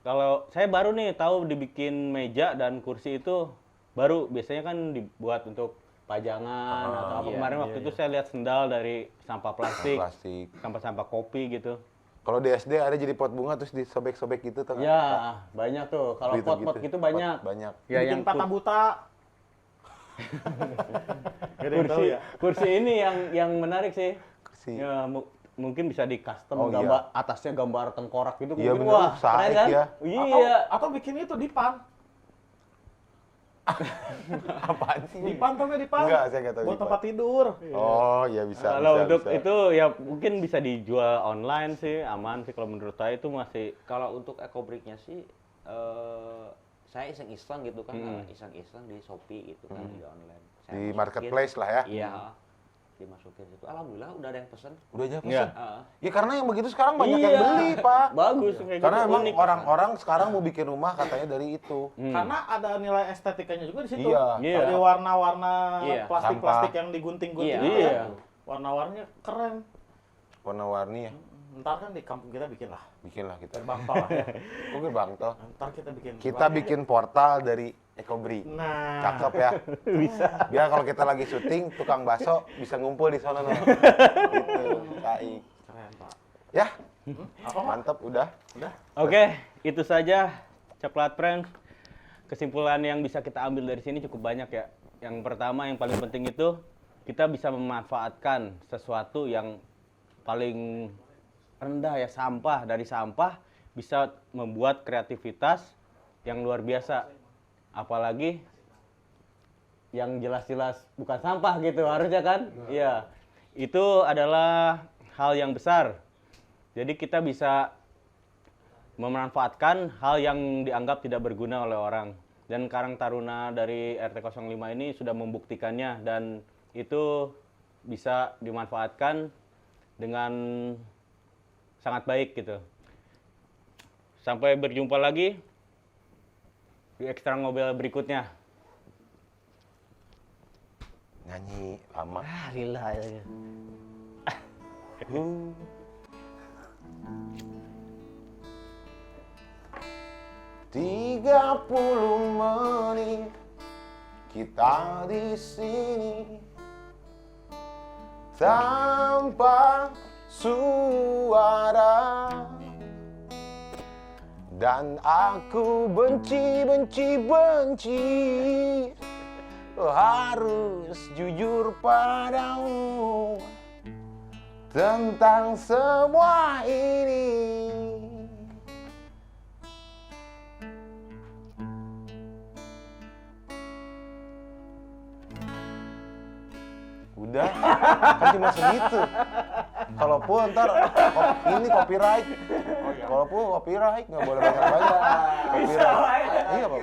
[SPEAKER 3] Kalau saya baru nih tahu dibikin meja dan kursi itu baru biasanya kan dibuat untuk pajangan atau apa.
[SPEAKER 4] Iya,
[SPEAKER 3] Kemarin waktu itu saya lihat sendal dari sampah plastik,
[SPEAKER 1] Plastik.
[SPEAKER 3] sampah-sampah kopi gitu.
[SPEAKER 1] Kalau di SD ada jadi pot bunga terus disobek-sobek gitu tuh.
[SPEAKER 3] Ya, banyak tuh. Kalau
[SPEAKER 1] Gitu,
[SPEAKER 3] pot-pot gitu banyak.
[SPEAKER 1] Banyak.
[SPEAKER 3] Ya,
[SPEAKER 2] Bikin
[SPEAKER 3] yang
[SPEAKER 2] patah buta. Gak ada yang tahu
[SPEAKER 3] kursi
[SPEAKER 2] ya.
[SPEAKER 3] kursi ini yang menarik sih.
[SPEAKER 1] Kursi.
[SPEAKER 3] Ya, mungkin bisa di custom
[SPEAKER 1] Oh,
[SPEAKER 3] gambar atasnya gambar tengkorak gitu
[SPEAKER 1] Iya,
[SPEAKER 3] mungkin
[SPEAKER 1] bener,
[SPEAKER 3] wah
[SPEAKER 1] saik
[SPEAKER 3] keren kan?
[SPEAKER 1] ya.
[SPEAKER 3] Iya.
[SPEAKER 2] Atau bikin itu dipan.
[SPEAKER 1] Apaan sih?
[SPEAKER 2] Dipan tau nggak dipan?
[SPEAKER 1] Enggak, saya nggak tahu
[SPEAKER 2] Buat
[SPEAKER 1] dipan.
[SPEAKER 2] tempat tidur.
[SPEAKER 1] Oh, ya bisa.
[SPEAKER 3] Kalau
[SPEAKER 1] bisa,
[SPEAKER 3] untuk
[SPEAKER 1] bisa.
[SPEAKER 3] itu ya mungkin bisa dijual online sih, aman sih kalau menurut saya itu masih
[SPEAKER 4] Kalau untuk ecobricknya sih, saya iseng-iseng gitu kan, iseng-iseng di Shopee gitu kan, di online. Saya
[SPEAKER 1] Di
[SPEAKER 4] masukin.
[SPEAKER 1] marketplace lah ya.
[SPEAKER 4] Iya, dimasukin itu. Alhamdulillah udah ada yang pesen.
[SPEAKER 1] Udah aja
[SPEAKER 3] Iya.
[SPEAKER 1] pesan.
[SPEAKER 4] Heeh.
[SPEAKER 1] Ya karena yang begitu sekarang banyak yang
[SPEAKER 3] Iya.
[SPEAKER 1] beli, Pak.
[SPEAKER 3] bagus kayak
[SPEAKER 1] Karena
[SPEAKER 3] gitu,
[SPEAKER 1] emang
[SPEAKER 3] unik.
[SPEAKER 1] orang-orang sekarang mau bikin rumah katanya dari itu.
[SPEAKER 2] Karena ada nilai estetikanya juga di situ.
[SPEAKER 1] Iya.
[SPEAKER 3] Iya.
[SPEAKER 2] Dari warna-warna
[SPEAKER 4] Iya.
[SPEAKER 2] plastik-plastik
[SPEAKER 1] Sampah.
[SPEAKER 2] yang digunting-gunting
[SPEAKER 4] Iya.
[SPEAKER 2] itu
[SPEAKER 3] Iya.
[SPEAKER 2] kan. Warna-warninya keren.
[SPEAKER 1] Warna-warni ya.
[SPEAKER 2] Ntar kan di kampung kita bikin lah.
[SPEAKER 1] Bikin lah kita.
[SPEAKER 2] Gerbang tol lah ya.
[SPEAKER 1] Kok gerbang tol?
[SPEAKER 2] Ntar kita bikin.
[SPEAKER 1] Kita bikin portal dari Ecobri.
[SPEAKER 2] Nah.
[SPEAKER 1] Cakep ya. Bisa. Biar kalau kita lagi syuting, tukang bakso bisa ngumpul di sana. No. Gitu. Baik.
[SPEAKER 2] Keren, Pak.
[SPEAKER 1] Ya,
[SPEAKER 2] Apa, Pak?
[SPEAKER 1] mantep udah.
[SPEAKER 2] Udah?
[SPEAKER 3] Oke, itu saja Coklat Friends. Kesimpulan yang bisa kita ambil dari sini cukup banyak ya. Yang pertama, yang paling penting itu kita bisa memanfaatkan sesuatu yang paling rendah ya, sampah. Dari sampah bisa membuat kreativitas yang luar biasa. Apalagi yang jelas-jelas bukan sampah gitu harusnya kan? Iya. Itu adalah hal yang besar. Jadi kita bisa memanfaatkan hal yang dianggap tidak berguna oleh orang. Dan Karang Taruna dari RT 05 ini sudah membuktikannya dan itu bisa dimanfaatkan dengan sangat baik gitu. Sampai berjumpa lagi di Ekstra Ngobel berikutnya.
[SPEAKER 1] Nyanyi lama.
[SPEAKER 3] Lila ya.
[SPEAKER 1] 30 menit kita di sini tanpa suara dan aku benci harus jujur padamu tentang semua ini. Udah, kan cuma segitu. Kalaupun ntar ini copyright, kalaupun copyright nggak boleh banyak-banyak. Copyright. Iya, Pak.